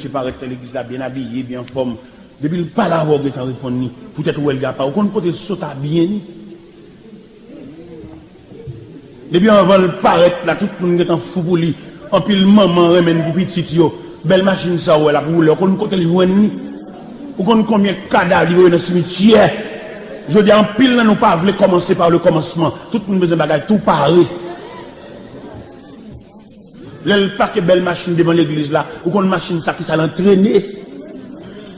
paraît que l'église là bien habillé, bien en forme. Depuis le pas là, vous avez répondu, peut-être où elle n'a pas, ou qu'on côté saute bien. Depuis avant le paraître là, tout le monde est en fou pour lui. En pile maman remène pour petit yo. Belle machine ça ou la pour le qu'on côté le joindre. Ou qu'on combien de cadavres dans le cimetière. Je dis en pile là nous pas voulons commencer par le commencement. Tout le monde besoin bagage tout pareil. Le paquet belle machine devant l'église là, ou qu'on machine ça qui ça l'entraîner.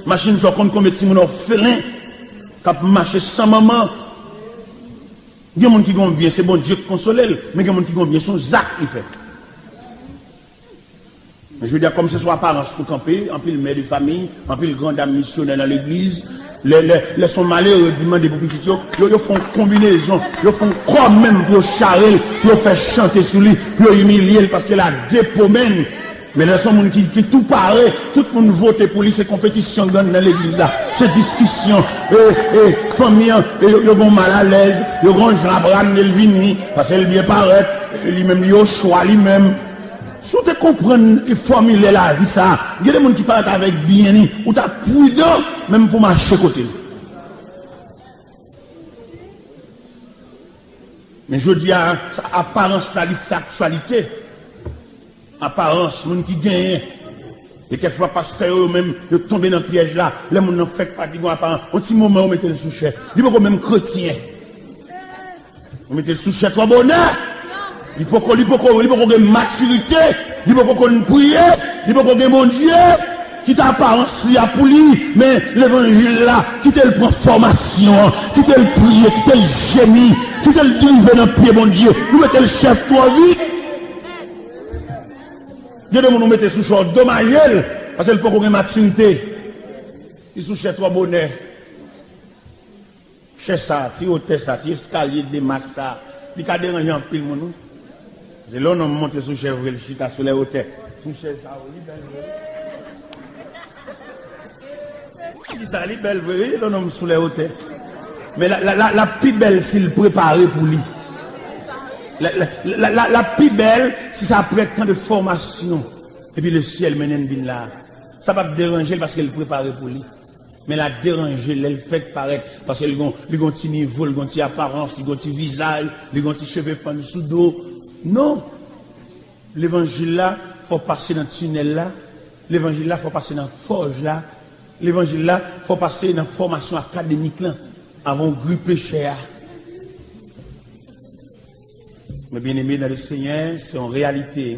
Machine ça qu'on combien de petits orphelins qui marcher sans maman. Il y a des gens qui vont bien, c'est bon Dieu qui console, mais il y a des gens qui vont bien, son Zach qui fait. Je veux dire, comme ce soit apparence pour camper, en pile mère de famille, en pile grande dame missionnaire dans l'église, les sont malheureux, demandent pour petits, ils font combinaison, ils font croix même pour charrer, pour faire chanter sur lui, pour humilier parce qu'il a des pommes. Mais là, sont qui tout paraît, tout le monde vote pour lui, c'est compétition dans l'église là, c'est discussion, famille, ils vont mal à l'aise, ils vont Abraham Nelvini, parce qu'elle bien paraît, lui-même, il au choix lui-même. Si tu comprends et formuler la vie, ça, il y a des gens qui parlent avec bien, ou tu as prudent, même pour marcher côté. Mais je dis à apparence de la sexualité. Apparence, les gens qui gagnent. Et quelquefois, pasteur eux-mêmes, ils tombent dans le piège là. Les gens ne font pas de apparence. Au petit moment, on mettait le sous-chef. Dis pas même chrétien. On mettait le sous-chef, toi bonheur. Il faut qu'on ait maturité. Il faut qu'on prie. Il faut qu'on ait mon Dieu. Qui t'apparence là pour lui. Mais l'évangile là, qui t'a le prend formation, qui t'a le prier, qui t'a le gémir, qui t'a le délivrer dans le pied, mon Dieu. Nous mettez le chef, toi, vite. Dieu de nous mettre sous short dommage parce qu'elle peut avoir une maturité. Il sous chez toi bonnet. Chez ça, tu hôtel ça, tu escalier de masse ça. Il a dérangé en pile mon nous. C'est là on monte sous chez le chita sur les hôtels. Sous chez ça, oui, ça, il belle, oui, l'homme sous les hôtels. Mais la plus belle, s'il préparé pour lui. La plus belle, si ça après tant de formation, et puis le ciel mène bin là, ça va te déranger parce qu'elle prépare pour lui. Mais la déranger, elle fait paraître, parce qu'elle a un petit niveau, elle a une apparence, elle a un petit visage, elle a un petit cheveux pendus sous dos. Non. L'évangile là, il faut passer dans le tunnel là. L'évangile là, il faut passer dans la forge là. L'évangile là, il faut passer dans la formation académique là, avant de gripper cher. Mais bien aimé dans le Seigneur, c'est en réalité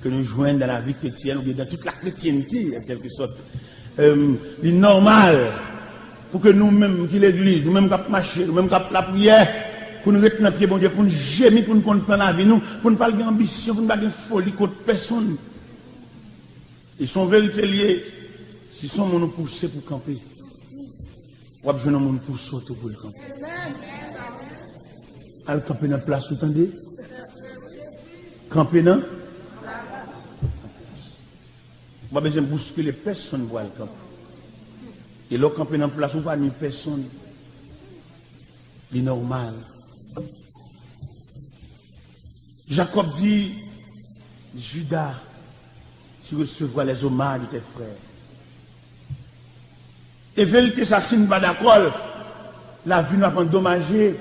que nous joignons dans la vie chrétienne, ou bien dans toute la chrétienté, en quelque sorte. Il est normal pour que nous-mêmes, qui l'église, nous-mêmes qui marcher, nous-mêmes qui la prière, pour nous retenir pied, bon Dieu, pour nous gémir, pour nous comprendre la vie, nous, pour ne pas avoir d'ambition, pour ne pas avoir de folie contre personne. Ils sont vérité liés. Si sont nous pousser pour camper, ou bien nous pousser pour le camper. Al camper dans la place, vous entendez? Camper dans? Moi, besoin de bousculer personne pour le camper. Et là, camper dans la place, vous pas ni personne. C'est normal. Jacob dit, Judas, tu recevras les hommages de tes frères. Et vérité, ça signe pas d'accord. La vie n'a pas endommagé.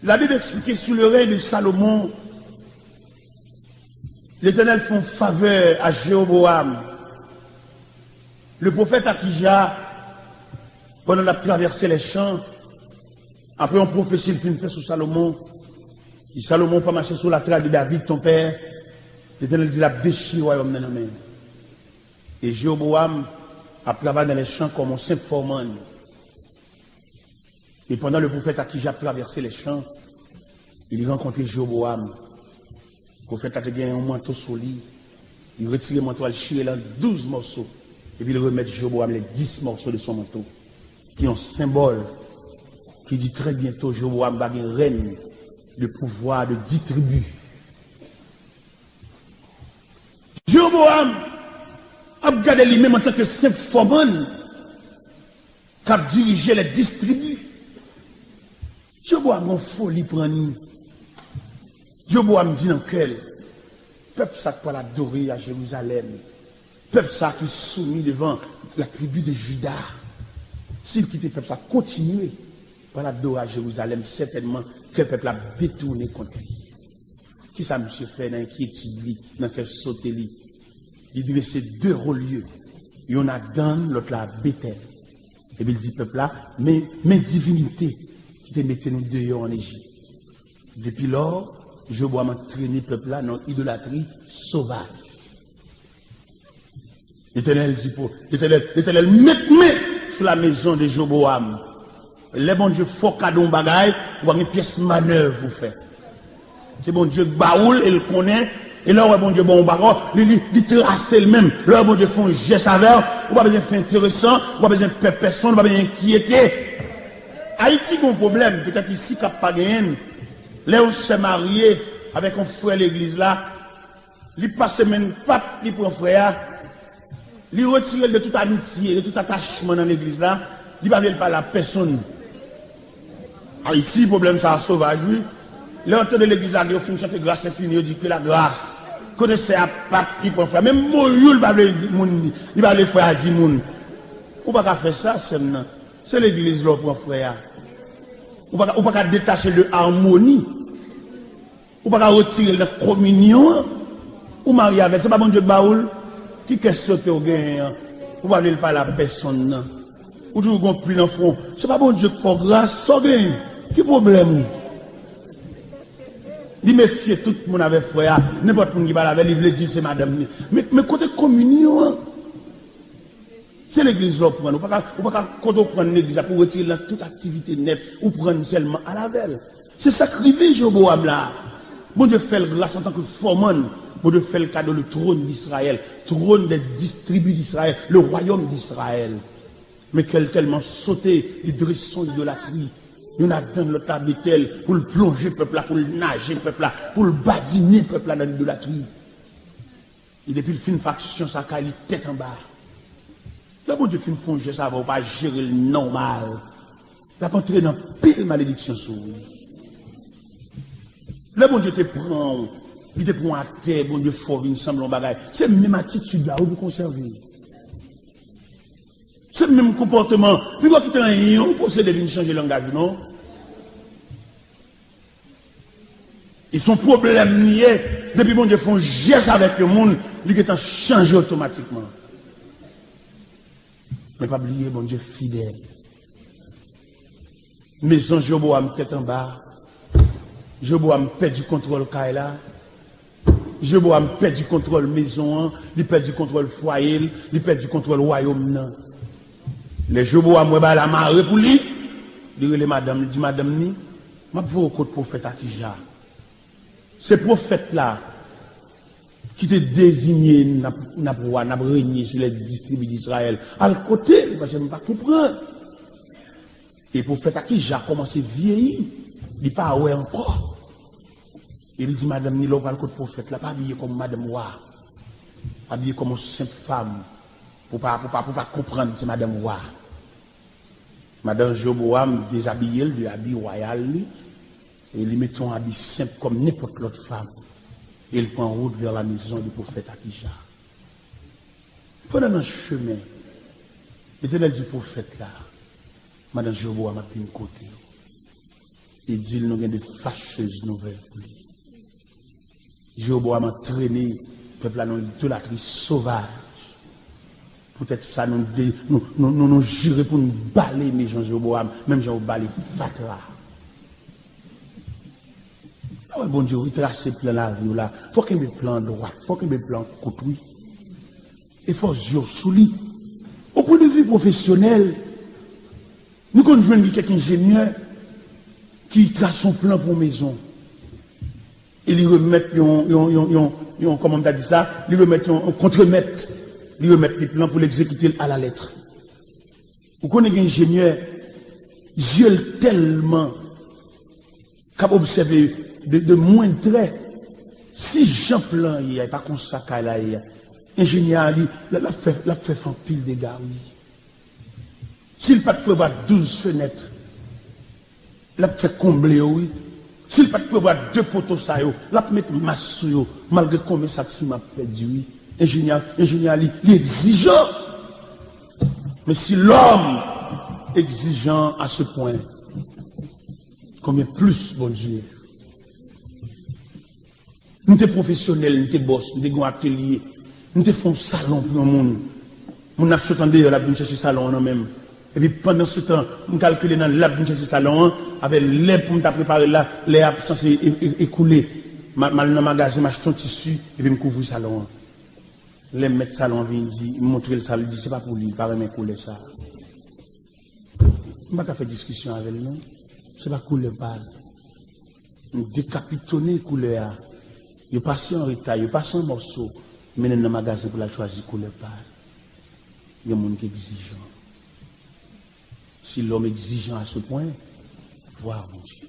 La Bible explique sous le règne de Salomon, l'Éternel fait faveur à Jéroboam. Le prophète Akija, pendant la traversée les champs, après on prophétie le fait sur Salomon, si Salomon pas marcher sur la trace de David, ton père, l'Éternel dit la déchire royaume dans la main. Et Jéroboam a travaillé dans les champs comme un simple foreman. Et pendant le prophète Akija traversé les champs, il rencontre Jéroboam. Le prophète a gagné un manteau sur lui. Il retire le manteau, il chire là 12 morceaux. Et puis il remet Jéroboam les 10 morceaux de son manteau. Qui est un symbole qui dit très bientôt Jéroboam va gagner règne, le pouvoir de 10 tribus. Jéroboam a gardé lui-même en tant que simple foreman qui a dirigé les 10 tribus. Jéroboam a folie pour nous. Jéroboam dit dans quel peuple ça peut l'adorer à Jérusalem. peuple ça qui est soumis devant la tribu de Juda, s'il quitte le peuple ça, continuer par la dos à Jérusalem, certainement que le peuple a détourné contre lui. Qui ça, monsieur, fait dans l'inquiétude, dans quel sauté lui? Il dit c'est deux relieux. Il y en a Dan, l'autre là, Bethel. Et puis il dit, peuple là, mes divinités qui te mettaient nous dehors en Égypte. Depuis lors, je dois m'entraîner le peuple là dans l'idolâtrie sauvage. L'Éternel dit pour, l'Éternel met sur la maison de Joboam. Les bons dieux font cadeau bagaille, ou une pièce manœuvre vous faites. C'est bon Dieu baoul, il connaît. Et là, bon Dieu, bon bagarre, il trace le même. Là, bon Dieu, font un geste avec, ou pas besoin de faire intéressant, ou pas besoin de faire personne, ou pas besoin d'inquiéter. Haïti a un problème, peut-être ici, qu'il n'y a pas de haine. Là, on s'est marié avec un frère de l'église là, il passe même pape, il prend frère, il retire de toute amitié, de tout attachement dans l'église là, il ne parle pas à la personne. Haïti, le problème, ça sauvage, oui. L'entrée de l'église là, il faut chanter grâce infinie, il dit que la grâce. Connaissez à pape qui prend frère. Même mon il va le frère à 10 moun. Ou pas faire ça, c'est l'église là pour frère. Ou pas détacher de harmonie. Ou pas retirer la communion. Ou marier avec. C'est pas bon Dieu de baoul. Qui qu'est sauté au gain. Ou pas pas la personne. Ou toujours qu'on plie dans le front. C'est pas bon Dieu de faire grâce. Ça gain. Qui problème? Il méfie tout le monde avec frère, n'importe qui va avec, il veut dire c'est madame. Mais côté communion, c'est l'église là pour prendre. Ou pas quand on prend l'église pour retirer toute activité nette, ou prendre seulement à la veille. C'est sacrifié Joboam là. Bon Dieu fait le grâce en tant que foreman. Bon Dieu fait le cadeau le trône d'Israël, trône des 10 tribus d'Israël, le royaume d'Israël. Mais qu'elle tellement sauté, il dresse son idolâtrie. Il y en a dans le tabitel pour le plonger le peuple là, pour le nager le peuple là, pour le badiner le peuple là dans l'idolâtrie. Et depuis le film faction, ça a tête en bas. Là, bon Dieu, film fongé, ça va pas gérer le normal. Ça va entrer dans pire malédiction sur lui. Là, bon Dieu te prend, il te prend à terre, bon Dieu, fort, il semble en bagaille. C'est même attitude là où vous conservez. C'est le même comportement. Puis quand tu as un lion, pour se deviner changer le langage, non? Ils sont problème liés. Depuis bon Dieu font geste avec le monde, ils ont changé automatiquement. Mais pas oublier, bon Dieu fidèle. Maison Joboam tête en bas. Joboam perd du contrôle Kaila. Joboam perd du contrôle maison, il perd du contrôle foyer, il perd du contrôle royaume. Les Joboam ouais la marée pour lui. Il dit madame, il dit madame ni, m'a vous au côté prophète Akija. Ce prophète là qui te désigné n'a régné sur les distribus d'Israël. À côté, parce que je ne pas comprendre. Et le prophète Akija a commencé à vieillir, il n'est pas ouais encore. Il dit madame ni l'on va le côté prophète là, pas habillé comme madame Wa, habillé comme une simple femme, pour pas comprendre c'est madame Wa. Madame Joboam déshabillé, lui habille royal, et lui met un habit simple comme n'importe l'autre femme. Et il prend route vers la maison du prophète Akija. Pendant un chemin, l'éternel du prophète là, Madame Joboam a pris une côté. Il dit nous avons des fâcheuses nouvelles pour lui. Joboam a traîné le peuple dans l'idolâtrie sauvage. Peut-être ça nous jurer pour nous balayer, mais Jean Joboam, même Jean balayer Fatra. Ah ouais, bon Dieu, retracer plein la vie là. Faut qu'il y ait des plans droits, faut qu'il y ait des plans construits. Et faut jouer sous lui. Au point de vue professionnel, nous connaissons quelqu'un ingénieur qui trace son plan pour maison. Et il remet, comment on a dit ça, il remet un contre-maître. Lui remettre des plans pour l'exécuter à la lettre. Vous connaissez un ingénieur, Dieu tellement capable d'observer de moins traits. Si Jean plan, il n'y a pas comme ça qu'à là, ingénieur, l'a fait en pile de gars, oui. S'il pas de prévoir 12 fenêtres, l'a fait combler, oui. S'il pas de prévoir 2 poteaux, ça, l'a mettre masse, malgré combien ça m'a perdu, oui. ingénieur, il est exigeant. Mais si l'homme exigeant à ce point, combien plus, bon Dieu. Nous sommes professionnels, nous sommes boss, nous sommes atelier, nous sommes salon pour le monde. Nous avons sauté d'ailleurs la chercher salon nous-mêmes. Et puis pendant ce temps, nous calculons dans la chercher salon avec l'air pour nous préparer là, l'air censé écouler. Mal dans le magasin, m'acheter un tissu et puis me couvrir le salon. Les maîtres salon viennent dire, montrer le salon, c'est pas pour lui, pas vraiment couler ça. On ne va pas faire discussion avec lui, non? C'est pas couler balle. Nous décapitonner couleur. Il passe en retard, il passe en morceau, mais dans le magasin pour la choisir couleur balle. Il y a des gens qui sont exigeants. Si l'homme est exigeant à ce point, voir mon Dieu.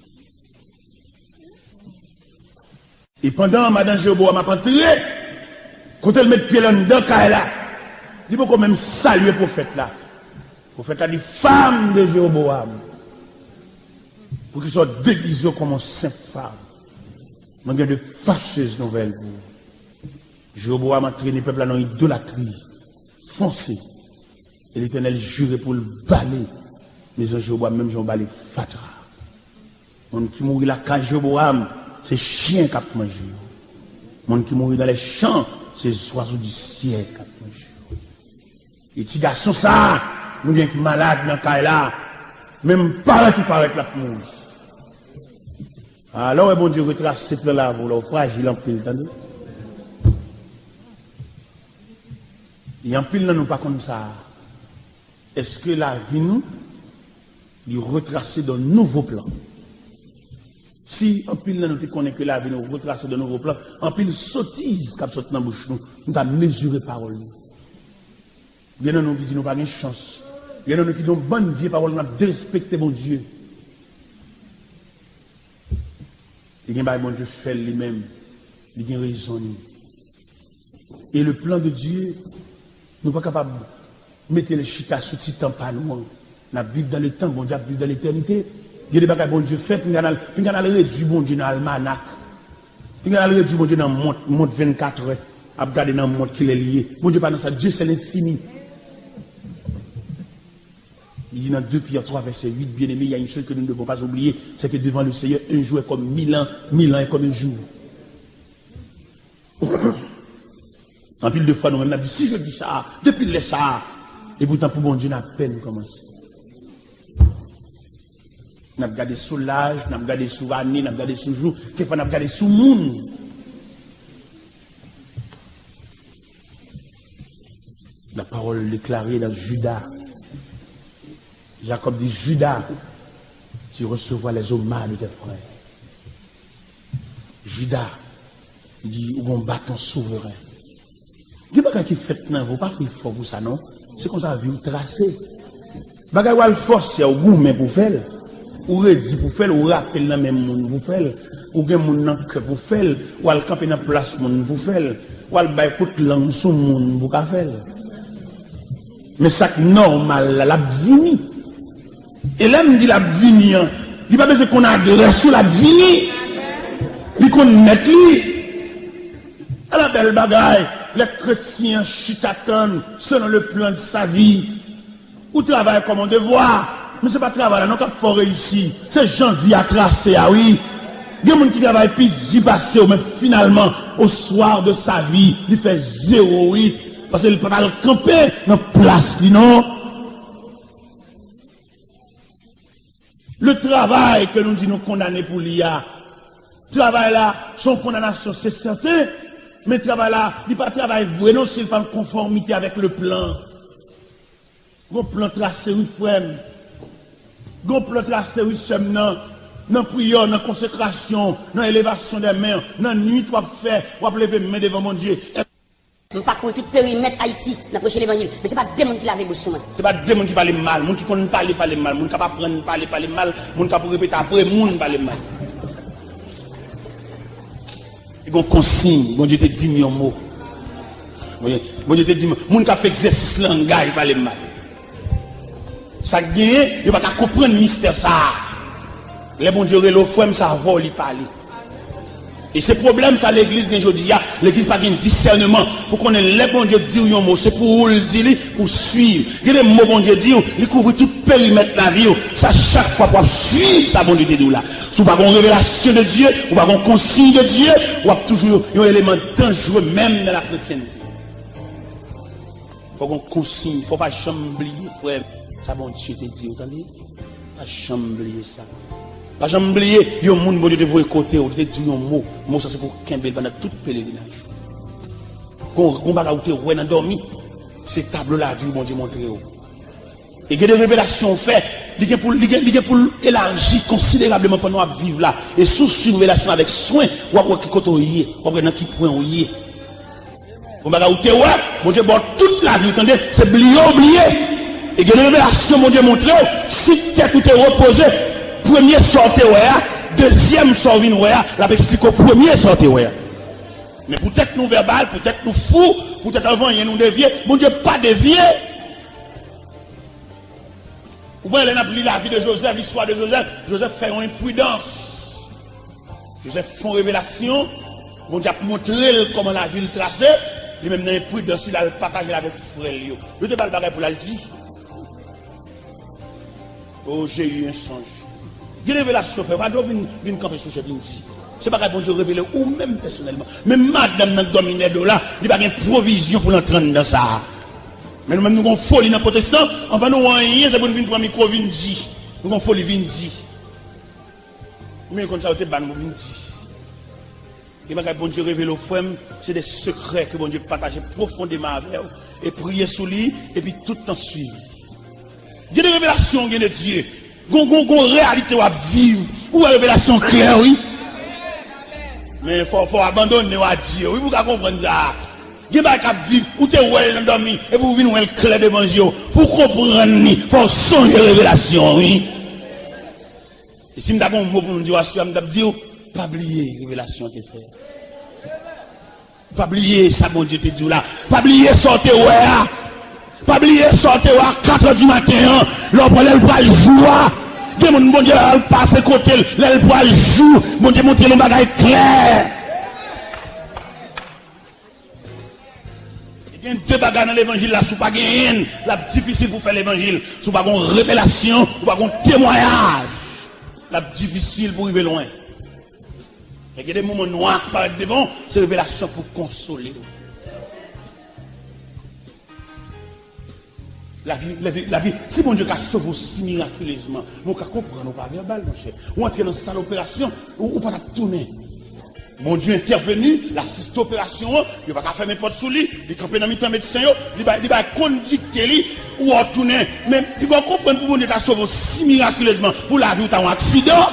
Et pendant Madame Jéroboam m'a entré, quand elle met pied là dedans, il faut quand même saluer le prophète là. Le prophète a dit femme de Jéroboam. Pour qu'il soit déguisé comme une sainte femme. Il y a de fâcheuses nouvelles pour vous. Jéroboam a traîné le peuple dans l'idolâtrie. Foncé. Et l'Éternel jurait pour le balayer. Mais Jéroboam, même Jean balai fatra. Mon qui mourit là, quand Jéroboam, c'est chien qui a mangé. Mon qui mourit dans les champs, c'est oiseaux du ciel qui a mangé. Et petit garçon, ça, nous sommes malades dans le cas là. Même paraît tout paraît la mourir. Alors, bon Dieu, retrace ce plan là, vous fragile en pile, attendez. Et en pile, nous pas comme ça. Est-ce que la vie nous, il retracer dans de nouveaux plans? Si en pile, nous connaissons que la vie nous retracer de nouveaux plans, en pile, sottise qui saute dans la bouche, nous avons mesuré parole. Bien nous qui n'avons pas de chance. Bien nous qui avons bonne vie, parole, nous avons respecté mon Dieu. Il y a bon Dieu fait lui-même. Il y a raison. Et le plan de Dieu, nous ne sommes pas capables de mettre les chita sous petit temps pas loin. Nous vivons dans le temps, bon Dieu vivre dans l'éternité. Il y a des bagages bon Dieu fait, puis nous avons réduit bon Dieu dans l'almanach. Puis nous avons réduit bon Dieu dans le monde 24 heures. À regarder dans le monde qui est lié. Bon Dieu pas dans ça, Dieu c'est l'infini. Il dit dans 2 Pierre 3, verset 8, bien aimé, il y a une chose que nous ne devons pas oublier, c'est que devant le Seigneur, un jour est comme 1000 ans est comme un jour. En pile de fois, nous on a dit, si je dis ça, depuis le ça, et pourtant pour bon Dieu, on a peine commencé. On a regardé sous l'âge, on a regardé sous année, on a regardé sous jour, quelquefois on a regardé sous monde. La parole déclarée dans Judas. Jacob dit, Judas, tu recevras les hommages de tes frères. Judas, il dit, où on bat ton souverain. Il n'y a pas qui fait non, vous pas faire fort pour ça, non? C'est comme ça, vous tracez. Bagay ou al force, ou gourmet pour faire, ou redit pour faire, ou rappel dans même monde pour faire, ou gen moun nan cœur pour faire, ou al camper dans place monde pour faire, ou al bay kout langue sous monde pour faire. Mais ça normal, la vie. Et là, me dit la vie, il n'y a pas besoin qu'on adresse sur la vie. Il qu'on mette lui. À la belle bagaille, les chrétiens chitaton selon le plan de sa vie. Ou travaille comme on devoir. Mais ce n'est pas travail, non, qu'il faut réussir. C'est janvier à tracer, ah oui. Il y a des gens qui travaillent puis d'y passer, mais finalement, au soir de sa vie, il fait 0, oui. Parce qu'il ne peut pas le camper dans la place, non. Le travail que nous disons condamner pour l'IA, travail là, son condamnation c'est certain, mais le travail là, il n'est pas travail vrai, non, s'il n'est pas en conformité avec le plan. Le plan tracé, oui, frère. Le plan tracé, oui, sem, non. Dans la prière, dans la consécration, dans l'élévation des mains, dans la nuit, tu vas faire, tu vas lever les mains devant mon Dieu. Je ne pas contre tout périmètre Haïti, dans le l'évangile. Mais ce n'est pas des gens qui l'avaient bouche. Ce n'est pas des gens qui parlent mal, les gens qui ne parlent pas mal, les gens qui ne peuvent pas parler mal, les gens qui peuvent répéter après, les gens qui parlent mal. Il y a une consigne, bon Dieu te dit millions de mots. Bon Dieu te dit, les gens qui ont fait exercice langage parlent mal. Ça gagne, il ne va pas comprendre le mystère ça. Les bon Dieu, le frère, ça va lui parler. Et ce problème, ça, l'église, aujourd'hui, l'église n'a pas de discernement. Pour qu'on ait les bons Dieu dire un mot, c'est pour le dire, pour suivre. Il y a des mots bon Dieu dire, il couvre tout périmètre de la vie. Ça, chaque fois, pour suivre sa bonne idée là. Si vous n'avez pas une révélation de Dieu, ou pas une consigne de Dieu, ou toujours un élément dangereux, même dans la chrétienté. Il faut qu'on consigne, il ne faut pas jamais oublier, frère. Ça, bon Dieu te dit, vous entendez? Pas jamais oublier ça. Pas jamais oublier, il y a un monde qui devrait côté, ou te dit un mot. Mot, ça c'est pour Kimbel pendant tout le pèlerinage. Quand on va où dans dormi, c'est tableau la vie, bon Dieu montre. Et il y a des révélations faites, il y a pour élargir considérablement pendant nous vivre là. Et sous une relation avec soin, ou après qui côté ou après dans qui point ou on va où bon Dieu, bon toute la vie, attendez, c'est oublié. Et il y a des révélations, mon Dieu montre, si tout est reposé, premier sorti, deuxième sorti, la explique au premier sorti. Mais peut-être nous verbal, peut-être nous fous, peut-être avant, il y a nous dévier. Mon Dieu, pas dévier. Vous voyez, on a lu la vie de Joseph, l'histoire de Joseph. Joseph fait une imprudence. Joseph fait une révélation. Mon Dieu a montré comment la ville tracée. Lui-même dans l'imprudence, il a le partagé avec frère. Je te parle de pour la dire. Oh, j'ai eu un songe. Il y a une révélation, frère. Va venir camper sous ce dit. C'est pas que bon Dieu révélé ou même personnellement. Même madame dans le dominé de là, il n'y a pas de provision pour l'entrer dans ça. Mais nous-mêmes, nous avons folie dans le protestant. On va nous rien, c'est pour nous venir prendre micro, venir dire. Nous avons folie, venir dire. Mais comme ça, vous êtes ban, vous venir dire. Et bien, bon Dieu révèle aux femmes, c'est des secrets que bon Dieu partage profondément avec eux. Et prier sous lui, et puis tout le temps suivre. Il y a des révélations de Dieu. Une réalité à vivre. Ou une révélation claire, oui. Mais il faut abandonner à Dieu. Oui, vous comprenez ça. Il y a des vivre, ou tu es dormi, et vous venez voir le clair d'évangile. Pour comprendre, il faut songer la révélation, oui. Et si je un mot pour me dire, je vais dire, pas oublier la révélation que tu fais. Pas oublier ça, bon Dieu te dit là. Pas oublier sortir, ouais. Pas oublier sortir à 4 h du matin, l'homme elle va jouer. Dieu mon Dieu elle passe côté, elle va jouer. Mon Dieu montre le bagage clair. Il y a deux bagages dans l'évangile là, sous pas gain, la difficile pour faire l'évangile, sous pas une révélation, ou pas un témoignage. La difficile pour arriver loin. Il y a des moments noirs qui paraissent devant, c'est révélation pour consoler. La vie, si mon Dieu a sauvé aussi miraculeusement, on peut comprendre, pas verbal, mon cher. Ou entrer dans cette opération, ou pas tourner. Mon Dieu intervenu, l'assiste opération, il va pas faire mes portes sous lui, il campe dans mi-temps médecin, il va conducter lui, ou tourner. Mais il va comprendre pour mon Dieu a sauvé aussi miraculeusement, pour la vie ou t'as un accident.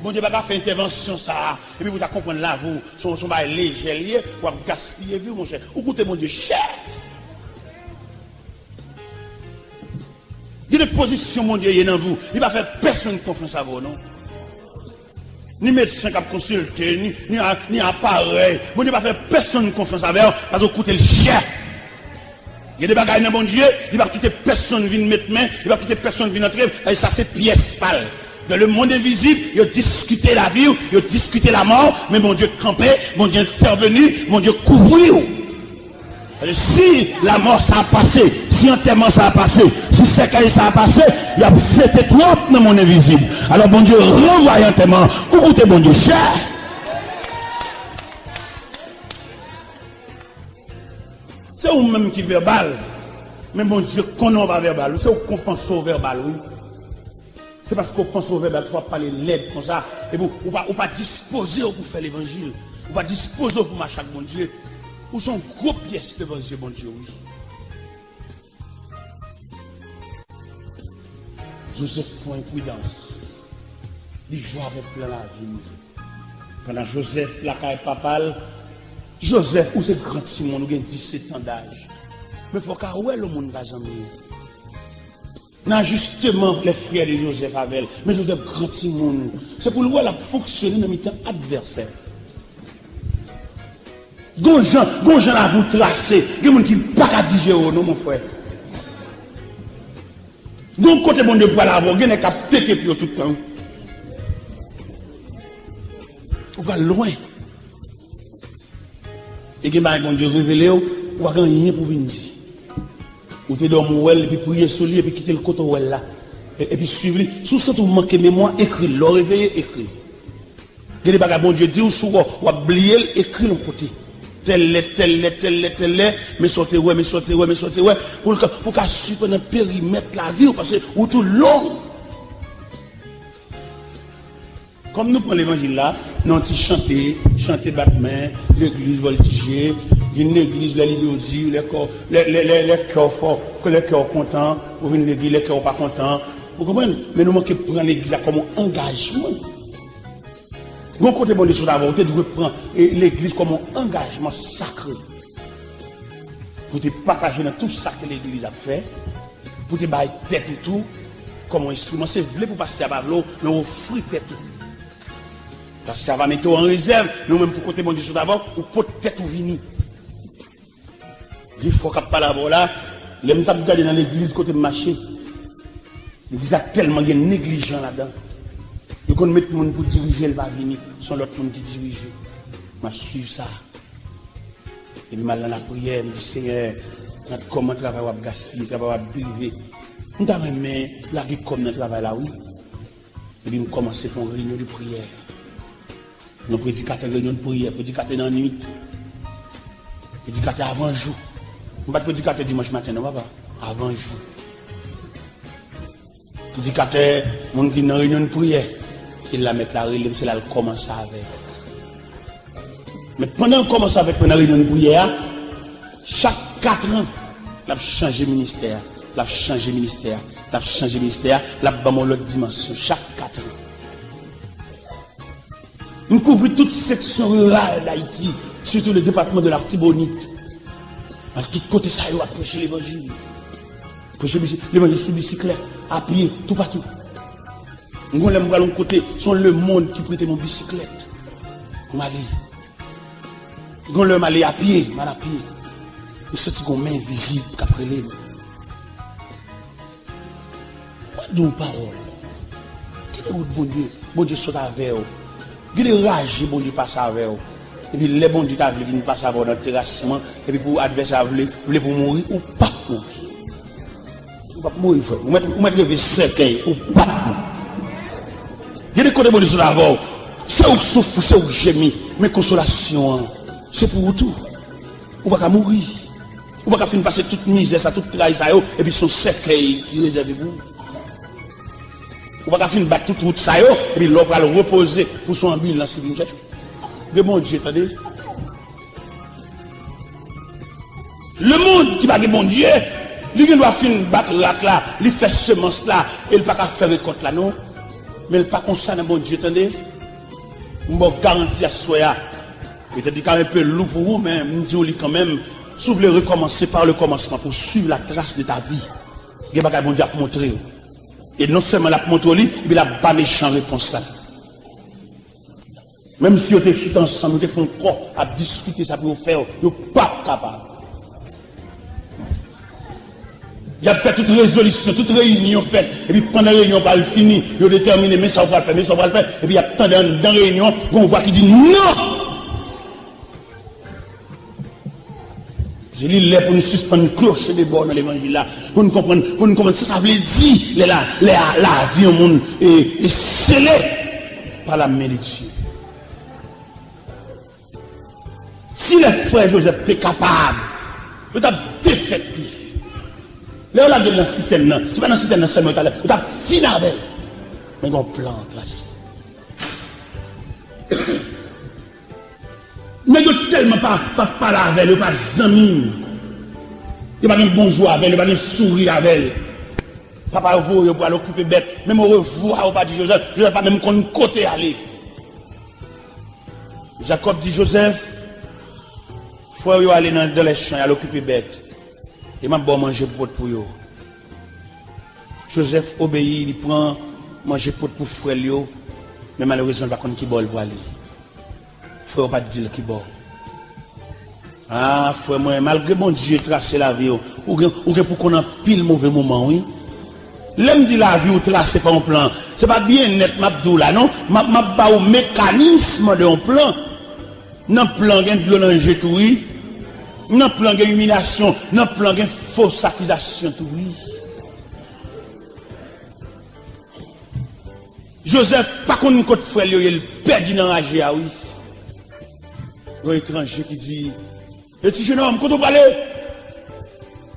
Bon Dieu va pas faire intervention ça, et puis vous allez comprendre là, vous, son bail léger, ou à gaspiller, vous, mon cher. Ou coûtez mon Dieu cher. Il y a des positions, mon Dieu, il y a dans vous. Il va faire personne confiance à vous, non? Ni médecin qui a consulté, ni appareil. Bon Dieu va faire personne confiance à vous, parce que vous coûtez le cher. Il y a des bagages dans mon Dieu, il va quitter personne venir mettre main, il va quitter personne venir entrer, et ça c'est pièce pâle. Dans le monde invisible, il a discuté la vie, il a discuté la mort, mais mon Dieu campé, mon Dieu intervenu, mon Dieu couvrir. Si la mort ça a passé, si enterrement ça a passé, si séquelles ça a passé, il a fait trop dans le monde invisible. Alors mon Dieu renvoie enterrement, écoutez mon Dieu cher. C'est vous-même qui verbal, mais mon Dieu qu'on n'a pas verbal, c'est vous qu'on pense au verbal, oui. C'est parce qu'on pense au verbal, il faut parler l'aide comme ça. Et vous, ou pas disposer pour faire l'évangile. Ou pas disposer pour marcher avec mon Dieu. Ou sont gros pièces de l'évangile, mon Dieu, oui. Joseph fait une prudence. Il joue avec la vie. Pendant Joseph, la caille papale, Joseph, où c'est grand Simon, nous avons 17 ans d'âge. Mais il faut qu'à le monde va jamais. Non, justement, les frères de Joseph avec, mais Joseph grand Simon, c'est pour le voir la fonctionner dans le temps adversaire. Gonjan à vous tracer, il y a des gens qui ne peuvent pas digérer, non, mon frère. Donc, côté bon Dieu pour l'avoir, il y a des gens qui tout le temps. Ou pas loin. Et que bon Dieu révélé, ou pas rien pour venir dire. Ou te dormir et puis prier sur lui et puis quitter le côté là. Et puis suivre lui. Sous ce tout manque mémoire, écrit, le réveiller, écrit. Il y a des bagages, bon Dieu dit, ou oublier, écrit le côté. Tel, mais sortez, ouais, pour qu'à suivre pendant le périmètre la vie, parce que, ou tout long. Comme nous prenons l'évangile là, nous avons chanté battement, l'église voltigée, une église, la liturgie, les cœurs forts, les cœurs contents, ou une église, les cœurs pas contents. Vous comprenez? Mais nous manquons de prendre l'église comme un engagement. Bon côté bon des choses d'abord, vous devez prendre l'église comme un engagement sacré. Vous devez partager dans tout ça que l'église a fait, pour te bailler tête et tout, comme un instrument. C'est vrai pour passer à Pablo, mais offrir tête tout. Parce que ça va mettre en réserve, nous-mêmes pour côté bon des choses d'abord, ou peut-être ou venir. Il faut qu'on parle là, les gens qui regardent dans l'église côté marché. L'église a tellement de négligents là-dedans. Ils qu'on met tout le monde pour diriger, elle va venir. Sont l'autre monde qui dirige. Je suis ça. Et puis mal dans la prière, je dis Seigneur, comment le travail va gaspiller, ça va dériver. Nous avons aimé la vie comme notre travail là, oui. Et puis nous commençons à faire une réunion de prière. Nous prédicateurs de réunion de prière, prédicateurs dans la nuit. Prédicateurs avant le jour. Nous ne pas prédicateur dimanche matin, non, papa. Avant le jour. Prédicateur, mon qui dans la réunion de prière. Il la met la relève, c'est là qu'il commence avec. Mais pendant qu'on commence avec la réunion de prière, chaque 4 ans, il a changé de ministère, il a changé de ministère, il a changé de ministère, il a bâti l'autre dimension, chaque 4 ans. Nous couvrons toute section rurale d'Haïti, surtout le département de l'Artibonite. À tout côté, ça y est, à prêcher l'évangile. Prêcher l'évangile sur bicyclette, à pied, tout partout. Nous allons de côté, sont le monde qui prête mon bicyclette. Nous allons aller à pied, mal à pied. Nous sommes qu'on main visible qu'après les. Quoi d'une parole? Quel est votre bon Dieu? Bon Dieu saute avec vous. Quel est rage, bon Dieu passe avec vous. Et puis les bons Dieu viennent passer avec vous dans le terrassement. Et puis pour l'adversaire, vous voulez pour mourir ou pas mourir. Ou pas mourir, frère. Vous mettez le cercueil ou pas mourir. Il y a des côtés de l'avant. C'est où souffre, c'est où gémit. Mais consolation, c'est pour vous tout. Vous ne pouvez pas mourir. Vous ne pouvez pas finir passer toute misère, ça, toute trahison, et puis son cercueil qui réserve vous. Vous ne pouvez pas finir battre toute route, ça, et puis l'autre va le reposer pour son ambulance. Le monde, Dieu, attendez. Le monde qui va dire mon Dieu, lui qui doit finir battre là, il fait semence là, et il ne peut pas faire récolte là, non. Mais il n'est pas comme ça, mon Dieu, attendez. Je vous garantis à soi. Peut-être quand même un peu lourd pour vous, mais je vous dis quand même, si vous voulez recommencer par le commencement pour suivre la trace de ta vie, il y a des bon Dieu à montrer. Et non seulement la montrer, il a pas méchant réponse là. Même si vous êtes ensemble, vous font quoi à discuter ça pour vous faire, vous n'êtes pas capable. Il a fait toute résolution, toute réunion faite, et puis pendant la réunion, on va le finir, il a déterminé, mais ça va le faire, mais ça va le faire, et puis il y a tant dans la réunion, on voit qui dit non! Je lis là pour nous suspendre une cloche de bord dans l'évangile là, pour nous comprendre ça veut dire, la vie au monde est scellée par la main de Dieu. Si le frère Joseph était capable, vous avez défait plus. Là, on a dans la citerne, c'est pas dans la citerne seulement, vous avez fini avec. Mais on plan placé. Mais vous tellement pas parler avec elle, pas amis. Il n'y a pas de bonjour avec elle, il n'y a pas de sourire avec elle. Papa, vous pouvez l'occuper bête. Même au revoir, vous pas dit Joseph, je ne vais pas même qu'on côté aller. Jacob dit Joseph, il faut aller dans les champs, il l'occuper bête. Il m'a bon manger pot pour eux. Joseph obéit, il prend manger pot pour frère lui, mais malheureusement, il ne va pas qui bol pour aller. Frère pas dire qui bol. Ah, frère, moi, malgré mon Dieu tracé la vie, ou pour qu'on a pile mauvais moment, oui. L'homme dit la vie ou tracé par un plan. C'est pas bien net, m'abdou là, non? M'a pas au mécanisme de un plan. Nan plan gen violence tout oui. Nan plan gen humiliation, nan plan gen fausse accusation tout oui. Joseph, pas qu'on côté frère, il perdu dans la GA, oui. Un étranger qui dit, petit jeune homme, quand on parle,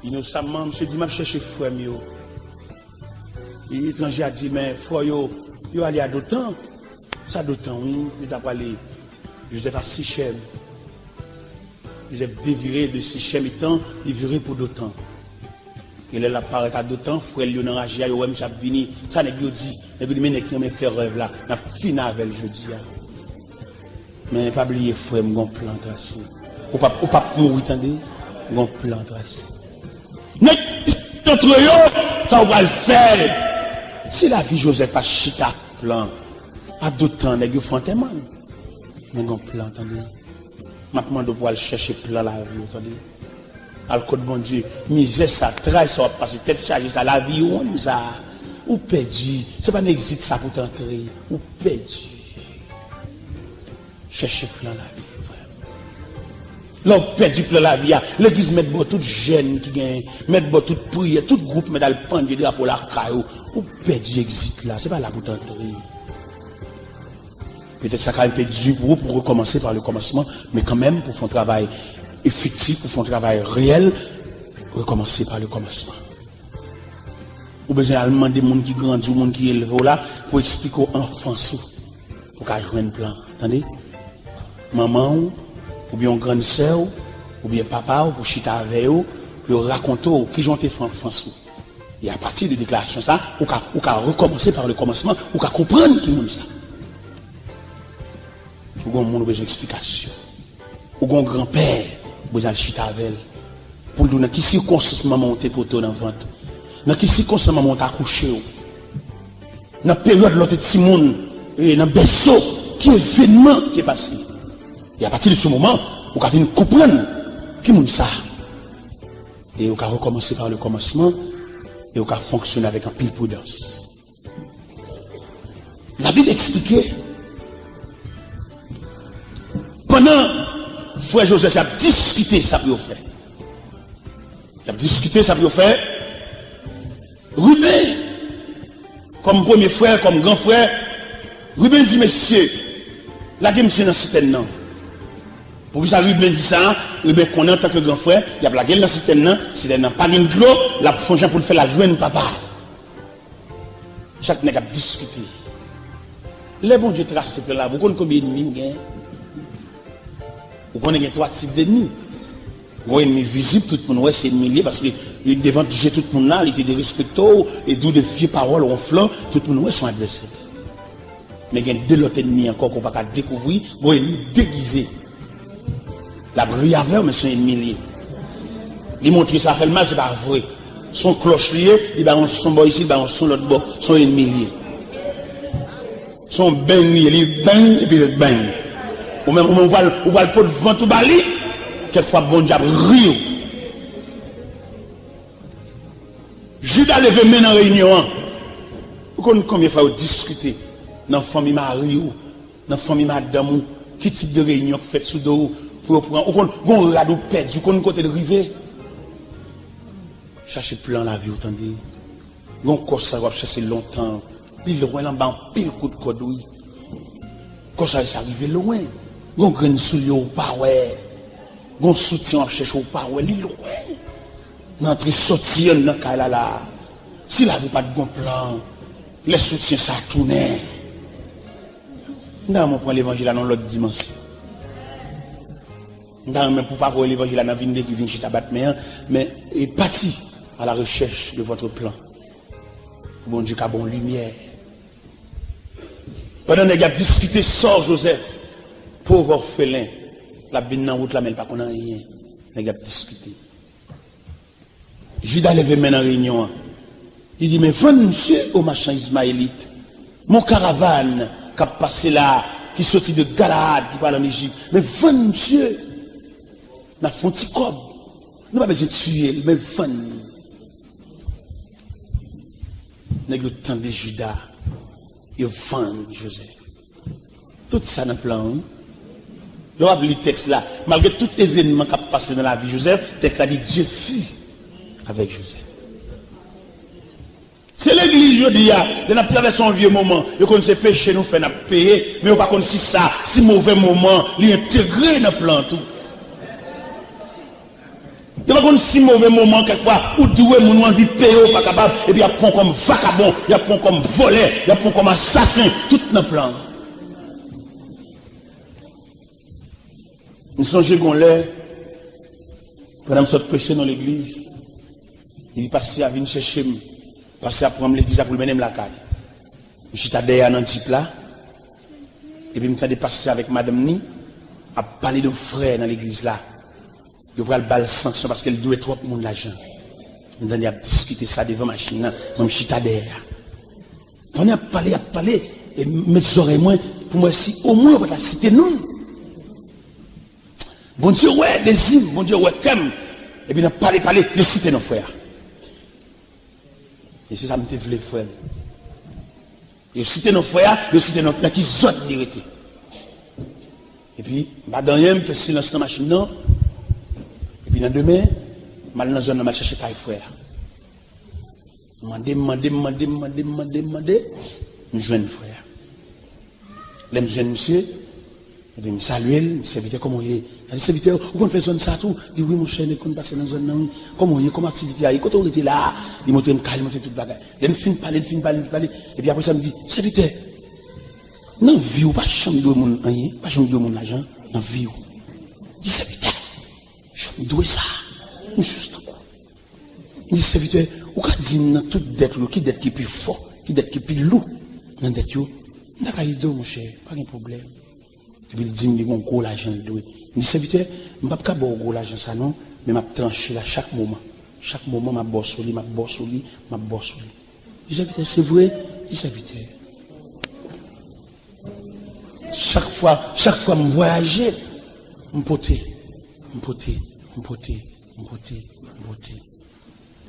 innocemment, monsieur dit, m'a cherché frère, yo. Et l'étranger a dit, mais frère, yo allé à d'autant. Ça d'autant, oui, il a parlé. Joseph a Sichem. Joseph déviré de Sichem étant, il viré pour d'autant. Il est là, paraît à d'autant, frère, il y a un ragia, il y a un vini, ça n'est pas dit. Et puis, il qui m'a fait rêve là, il a fini avec je dis. Mais pas oublier, frère, il y a un plan tracé. Ou pas mourir, attendez, il y a un plan tracé. Mais, entre eux, ça va le faire. Si la vie Joseph pas chita plan, à d'autant, il y a un fantôme. Mais il y a un plan, attendez. Maintenant, on doit aller chercher plan la vie, attendez. Al code bon Dieu, misère ça, trace ça, parce que tête chargée ça, la vie ou ça, ou perdu, c'est pas n'existe ça pour t'entrer, ou perdu. Cherchez plein la vie, frère. L'homme perdu plein la vie, l'église met bon toute jeune qui gagne, met bon toute prière, tout groupe met dans le pan de drapeau la caillou, ou perdu existe là, c'est pas là pour t'entrer. Peut-être ça quand même perdu pour recommencer par le commencement, mais quand même pour faire un travail effectif, pour faire un travail réel, recommencer par le commencement. Ou besoin de demander des gens qui grandissent, des gens qui élèvent là, pour expliquer aux enfants pour qu'ils jouent un plan. Attendez? Maman, ou bien grande sœur, ou bien papa, ou pour chita avec eux, pour raconter qui ont été fait enfants. Et à partir de déclaration ça, ou qu'à recommencer par le commencement, ou qu'à comprendre qui est ça. Ou un monde besoin d'explication. Ou un grand-père, besoin de chita avec elle. Pour nous donner qui circonstance maman monté pour toi dans le ventre. Dans qui circonstance maman t'a accouché. Dans la période de l'autre petit monde, et dans le berceau, qui est événement qui est passé. Et à partir de ce moment, vous pouvez comprendre qui est ça. Et vous pouvez recommencer par le commencement, et vous pouvez fonctionner avec un pile prudence. La Bible expliquait, pendant frère Joseph a discuté ça pour faire. Il a discuté ça pour faire. Ruben, comme premier frère, comme grand frère, Ruben dit, monsieur, la game c'est dans le citerne. Pour ça, Ruben dit ça, Ruben connaît en tant que grand frère, il y a la gueule dans le citerne, citerne pas de l'eau, la fonction pour le faire la joindre papa. Chaque nègre a discuté. Les bons dieux tracés là, vous connaissez combien d'ennemis vous avez? Vous connaissez trois types d'ennemis. Vous avez un ennemi visible, tout le monde c'est ennemi parce que devant tout le monde là, il était des respectaux et d'où des vieilles paroles en flanc, tout le monde sont adversaires. Mais il y a deux autres ennemis encore qu'on va pas découvrir, vous avez ennemi déguisé. La briaveur, mais son ennemi lié. Il montre que ça fait le mal, c'est pas vrai. Son cloche lié, il va son bois ici, il va son l'autre bois, son ennemi lié. Son bang lié, il bang et puis il bang. Ou même, on voit le pot de vent tout bali, quelquefois, bon diable, rio. Judas levé main dans la réunion. Vous connaissez combien de fois vous discutez dans la famille Marie ou dans la famille Madame, qui type de réunion que fait sous dos pour prendre. Vous connaissez un radeau perdu, vous connaissez côté de river. Cherchez plan la vie, vous entendez. Vous connaissez ça, vous cherchez longtemps. Il est loin, là, pile coup de code, oui. Quand ça arrive loin. Gon graine sous yo pas ouais. Gon soutien on cherche pas ouais, li loin. N'entre sortir dans kala là. Si la vie pas de bon plan, les soutiens ça tourner. N'a mon prend l'évangile dans l'autre dimension. N'a même pour pas voir l'évangile dans vinde qui vient chita battre mais est parti à la recherche de votre plan. Bon Dieu qu'a bon lumière. Pendant que vous avez discuté sans Joseph, pauvre orphelin, la bine dans route la mêle pas qu'on a rien. Vous avez discuté. Judas levé main dans la réunion. Il dit, mais venez monsieur au machin ismaélite, mon caravane qui a passé là, qui sorti de Galaad, qui parle en Égypte. Mais venez monsieur, nous avons un petit cob. Nous n'avons pas besoin de tuer, mais venez. Nèg yo tant de Judas, yo vend Joseph. Tout ça dans le plan. Je vais le texte là. Malgré tout événement qui a passé dans la vie de Joseph, le texte a dit Dieu fut avec Joseph. C'est l'église, je dis, on a traversé un vieux moment. Vous connaissez péché, nous fait payer, mais on ne pas si ça, si mauvais moment, l'intégré dans le plan tout. Il y a si mauvais moment, quelquefois, où doué, mon envie de payer, pas capable, et puis il y a point comme vagabond, il y a point comme voleur, il y a point comme assassin, tout dans le plan. Nous songez qu'on l'est, pendant que nous prêcher dans l'église, il passe à venir chercher, passer à prendre l'église pour le mener la caille. Je suis derrière dans un type là, et puis je me passer avec madame Ni, à parler de frère dans l'église là. Je vais le bal sanction parce qu'elle doit trop de monde l'argent. Nous allons discuter ça devant la machine, je suis derrière. On a parlé, et mes oreilles moins, pour moi, si au moins on va la citer nous. Bon Dieu, ouais, des hymnes, bon Dieu, ouais, comme. Et puis, on a parlé, de citer nos frères. Et c'est ça que je voulais faire. Et citer nos frères qui sont vérité. Et puis, madame, je fais silence dans la machine, non. Et puis, dans demain, je vais dans la zone, je vais chercher mes frères. Demander, je joins un frère. Là, je joins monsieur, et puis, je salue, le serviteur, comment il est. Le serviteur, où on fait zone ça tout, il dit oui, mon cher, on passe dans la zone, comment il est, comment activité, quand on était là, il monte un calme, il monte tout le bagage. Il fin parler, et puis après ça me dit, serviteur, non, vie ou pas chambre de mon rien, pas chambre de mon argent, non, vie ou. Il dit, serviteur, chambre de ça, juste quoi. Il dit, serviteur, ou qu'a dit, dans toute dette, qui dette qui est plus fort, qui dette qui est plus lourd, dans dette, n'a qu'à y mon cher, pas de problème. Et puis il dit, il dit, gros l'argent, il dit, serviteur, je ne vais pas avoir gros l'argent, ça non, mais je vais trancher là chaque moment. Chaque moment, je bosse au lit, je bosse au lit. Il dit, serviteur, c'est vrai, il dit, serviteur. Chaque fois, je voyageais, je potais.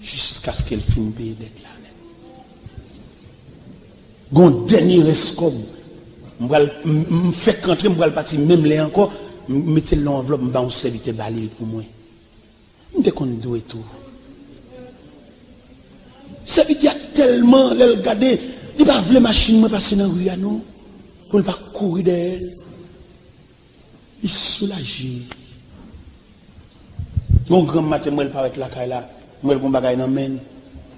Jusqu'à ce qu'elle finisse de payer d'être là. Gon dernier escobe. Je fais rentrer, je vais partir même là encore, mettez l'enveloppe, je vais un serviteur balil pour moi. Je ne qu'on doit tout. Serviteur tellement, elle regarde, il va vouloir machine, moi passer dans la rue, non, pour ne pas courir d'elle. Il soulage. Mon grand matin, moi, il part avec la caille là, moi, il va dans la main.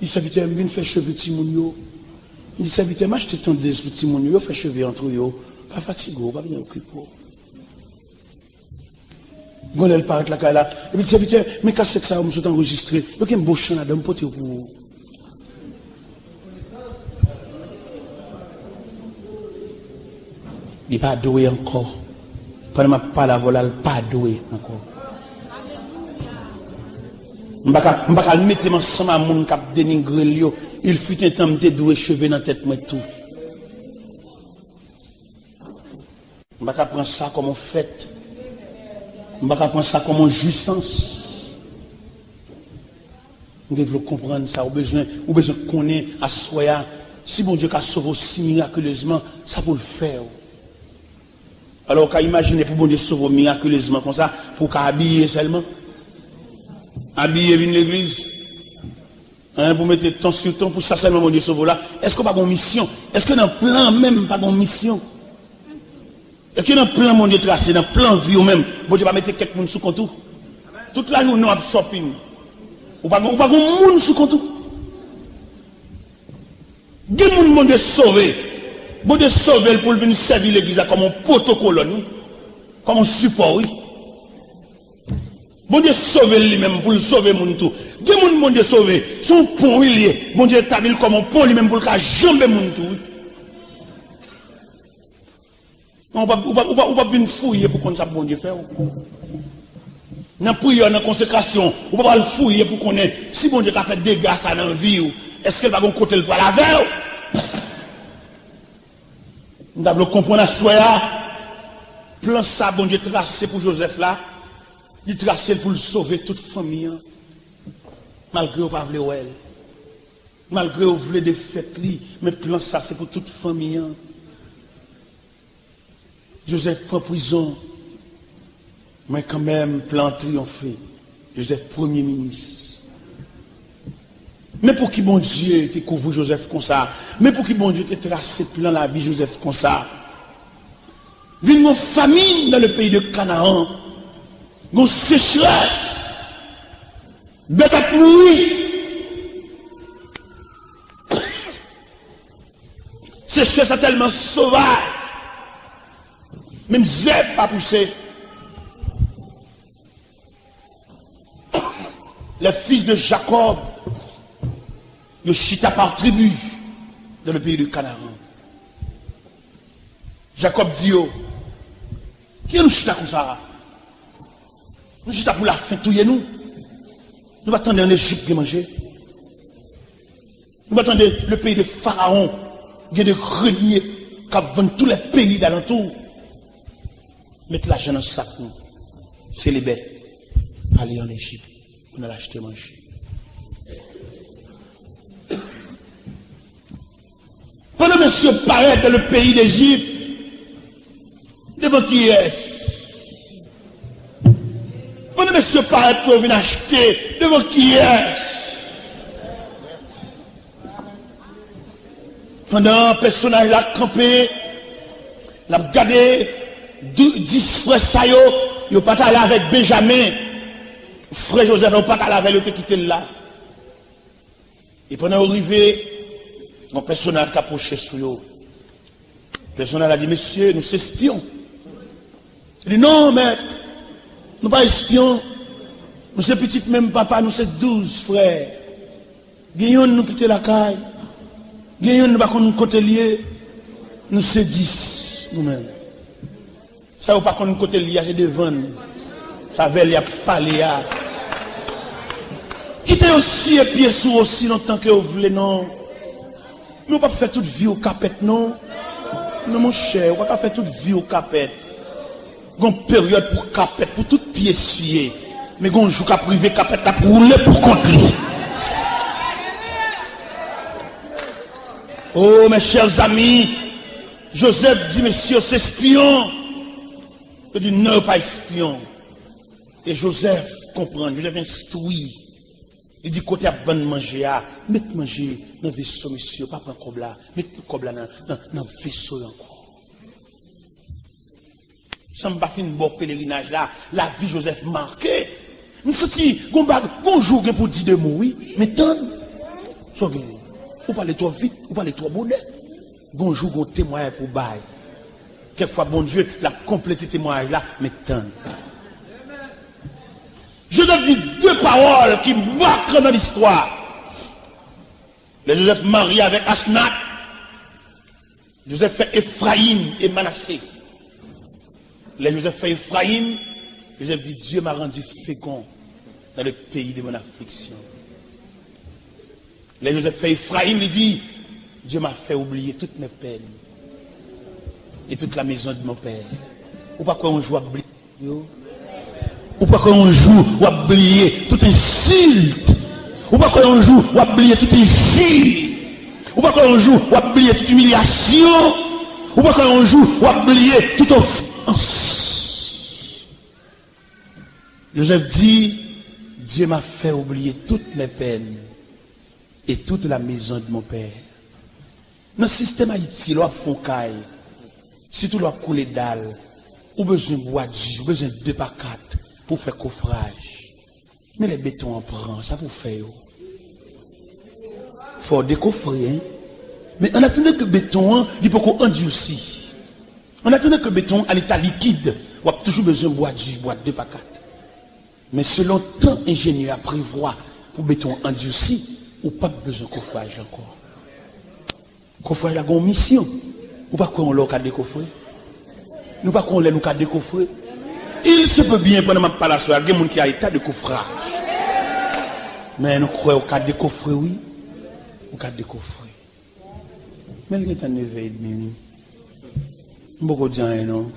Il serviteur, il vient faire cheveux petit moun. Il dit, serviteur, moi, je t'ai tendu ce petit moun, il fait cheveux entre eux, pas fatigué, pas bien occupé. Bon, elle part avec la caille là, et puis, serviteur, mais cassette ça, on s'est enregistré, il y a un beau chant là, d'un pote pour. Il n'est pas doué encore. Pendant que je parle à voler, il n'est pas doué encore. Je ne vais pas mettre ensemble à mon cap dénigrer. Il fut un temps de doué cheveux dans la tête, moi tout. Je ne vais pas prendre ça comme un fait. Je ne vais pas prendre ça comme une jouissance. Vous devez comprendre ça. Vous besoin de connaître à soi. Si bon Dieu a sauvé aussi miraculeusement, ça pour le faire. Alors, qu'à imaginer pour bon Dieu sauver miraculeusement comme ça, pour qu'à habiller seulement. Habiller vine l'église. Hein, pour mettre temps sur temps, pour ça seulement bon Dieu sauver là. Est-ce qu'on n'a pas de mission? Est-ce que dans le plan même, pas de mission? Est-ce que dans le plan mon Dieu tracé, dans le plan vie ou même, bon Dieu va mettre quelqu'un sous compte? Toute la journée, on a shopping. Ou pas de monde sous compte? Deux monde bon Dieu sauver. Bon Dieu sauver pour venir servir l'église comme un protocole, comme un support, oui. Bon Dieu sauver lui-même pour le sauver mon tout. Deux monde bon Dieu sauver, son pont il est. Bon Dieu établit comme un pont lui-même pour le jamber mon tout. On va venir fouiller pour qu'on sache bon Dieu faire. Dans la prière, dans la consécration, on va le fouiller pour qu'on ait, si bon Dieu a fait des dégâts ça dans la vie, est-ce qu'elle va côté le poil avec? Nous devons comprendre à soi, plan ça, bon Dieu tracé pour Joseph là, il tracé pour le sauver toute famille, malgré au pas elle. Malgré vous voulez des fêtes, mais plan ça, c'est pour toute famille. Hein. Joseph prend prison, mais quand même, plan triomphé. Joseph, premier ministre. Mais pour qui bon Dieu te couvre Joseph comme ça? Mais pour qui bon Dieu te tracé plan la vie Joseph comme ça? Vine mon famine dans le pays de Canaan. Une sécheresse. Bête à mourir. Sécheresse est tellement sauvage. Même zèbre pas poussé. Les fils de Jacob, ils chita par tribu dans le pays de Canaan. Jacob dit, qui nous chita comme ça? Nous chita pour la faim, tout nous. Nous attendons en Égypte de manger. Nous attendons le pays de Pharaon, il y a des greniers qui vendent tous les pays d'alentour. Mettre l'argent dans le sac, nous. C'est les bêtes. Aller en Égypte. On a l'acheté manger. Pendant monsieur paraît dans le pays d'Égypte, devant qui est-ce? Pendant monsieur paraît pour venir acheter, devant qui est-ce? Pendant un personnage l'a campé, l'a regardé, 10 frères Sayo, ils n'ont pas allé avec Benjamin. Frère Joseph n'a pas allé avec eux, ils ont quitté là. Et pendant l'arrivée, mon personnage a approché sur eux. Le personnage a dit, messieurs, nous sommes espions. Il dit, non, maître, nous ne sommes pas espions. Nous sommes petits même papa, nous sommes 12 frères. Gagnons nous quitter la caille. Gagnons nous pas nous côté lié. Nous sommes 10 nous-mêmes. Ça ou pas qu'on côté lié, c'est devant. Ça veut dire parler à. Quittez aussi et pieds sous aussi longtemps que vous voulez, non. Mais on ne peut pas faire toute vie au capette, non. Non, mon cher, on ne peut pas faire toute vie au capette. Il y a une période pour capette, pour tout pied sué. Mais on joue qu'à privé capette, à rouler pour contre lui. Oh, mes chers amis, Joseph dit, monsieur, c'est espion. Je dis, non, pas espion. Et Joseph comprend, Joseph instruit. Il dit, côté à bonne manger, mettez manger dans le vaisseau, monsieur, pas prendre comme là, mettez le comme là dans le vaisseau encore. Ça me bat une bon pèlerinage là, la vie Joseph marquée. Nous sortis, on joue pour dire de mots, oui, mais tant, ou parlez trop vite, ou parlez trop bonnet. On joue, on témoigne pour bail. Quelquefois, bon Dieu, la complété témoignage là, mais tant. Je donne dit 2 paroles qui marquent dans l'histoire. Le Joseph marié avec Asnath. Joseph fait Ephraïm et Manassé. Le Joseph fait Ephraïm. Joseph dit, Dieu m'a rendu fécond dans le pays de mon affliction. Le Joseph fait Ephraïm, il dit, Dieu m'a fait oublier toutes mes peines et toute la maison de mon père. Ou pas quoi on joue à oublier. Ou pas qu'on joue, ou oublier toute insulte. Ou pas qu'on joue, ou oublier toute injure. Ou pas qu'on joue, ou oublier toute humiliation. Ou pas qu'on joue, ou oublier toute offense. Joseph dit, Dieu m'a fait oublier toutes mes peines et toute la maison de mon père. Dans le système Haïti, l'on font caille. Surtout l'on couler dalle. Ou besoin de bois, ou besoin de 2 par 4. Pour faire coffrage. Mais les bétons en prend, ça vous fait. Il faut décoffrer. Hein? Mais on attendait que le béton, il peut qu'on endurci. On attendait que le béton à l'état liquide, on a toujours besoin de bois 2 par 4. Mais selon tant ingénieur prévoit pour béton endurci, ou pas besoin de coffrage encore. Coffrage a une mission. Ou pas qu'on l'a décoffrer. Nous pas qu'on l'a décoffrer. Il se peut bien, pendant ma parole, il y a des gens qui ont état de coffrage. Mais nous croyons au cas de coffrer, oui. Au cas de coffrer. Mais il est en 9h30. Beaucoup de gens, non.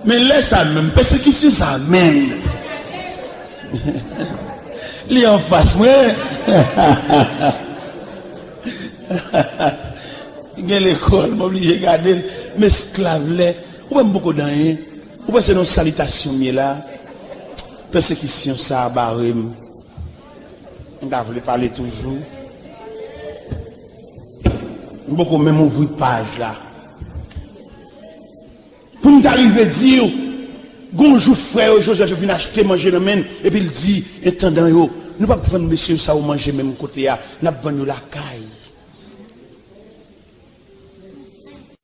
Mais laisse ça même, persécution ça même. Li en face, ouais. Il y a l'école, m'oblige à garder mes esclaves là. Ou même beaucoup d'années. Ou bien c'est nos salutations là. Persécution ça, barème. On va vous parler toujours. Beaucoup même ouvrir page là. Pour nous arriver à dire, bonjour frère, Joseph, je viens acheter, manger le même, et puis il dit, intendant, nous ne pouvons pas vendre monsieur ça ou manger même côté, nous pouvons vendre la caille.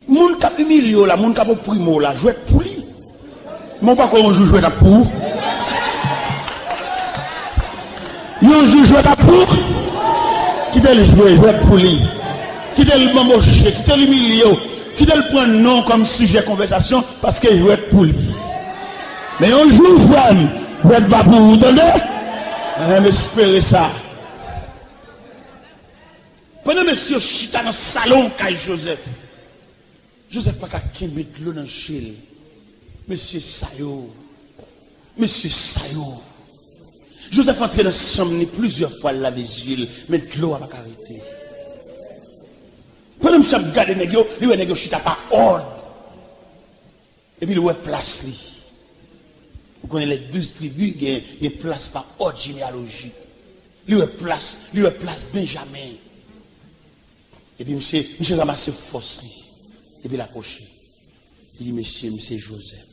Moun qui a humilié là, moun qui a primo là, jouer pour lui. Mon pas qu'on joue jouer pour. Yon joue jouer pour. Quittez le jouer pour lui. Quittez le m'embaucher, quittez l'humilier. Qui doit le prendre non comme sujet de conversation parce que je veux être pour lui. Mais on joue femme, vous êtes pas pour vous, entendez? Espérez ça. Pendant monsieur Chita dans le salon, Joseph pas qu'à mettre l'eau dans le chil. Monsieur Sayo. Joseph entré dans sa chambre plusieurs fois, la vigile, mais l'eau n'a pas arrêté. Pendant que je regarde les négos, les négos chita pas ordre. Et puis, il place. Vous connaissez les 12 tribus, il y a place par ordre généalogie. Il place Benjamin. Et puis, monsieur ramasse force. Et puis, il approche. Il dit, monsieur Joseph.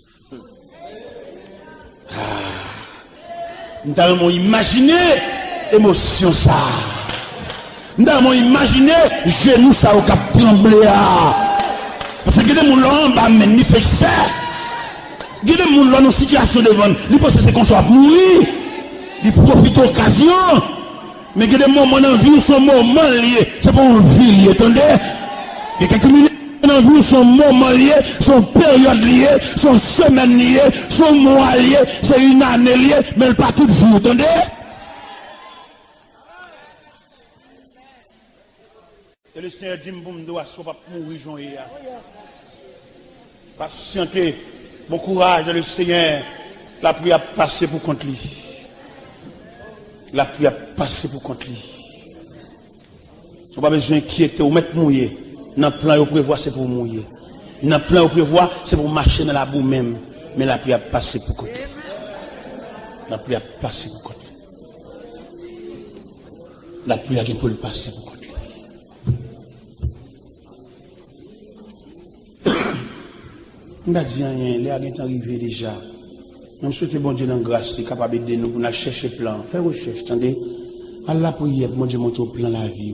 Nous avons imaginé l'émotion ça. Nous avons imaginé genoux ça au cap tremblé. Parce que des gens là, bah, mais ni fait ça. Des gens là, nos situations devant, ils pensent que c'est qu'on soit mourir. Ils profitent de l'occasion. Mais que des moments dans la vie sont moments liés. C'est pas une vie liée, attendez. Il y a quelques minutes dans la vie sont moments liés, sont périodes liées, sont semaines liées, sont mois liés, c'est une année liée, mais pas toute vie, attendez. Et le Seigneur dit, m'doua, soit pas mourir, Jean-Yves. Patientez, bon courage, le Seigneur, la pluie a passé pour contre lui. La pluie a passé pour contre lui. Vous n'avez pas besoin d'inquiéter ou mettre mouiller. Dans le plan, vous prévoit, c'est pour mouiller. Dans le plan, vous prévoit, c'est pour marcher dans la boue même. Mais la pluie a passé pour contre lui. La pluie a passé pour contre lui. La pluie a pour le passer pour contre lui. On a dit rien, les gens sont arrivés déjà. Nous souhaitons bon Dieu dans la grâce, qui est capable d'aider nous pour nous chercher plan. Faire recherche, attendez. Allah prière, mon Dieu montre au plan la vie.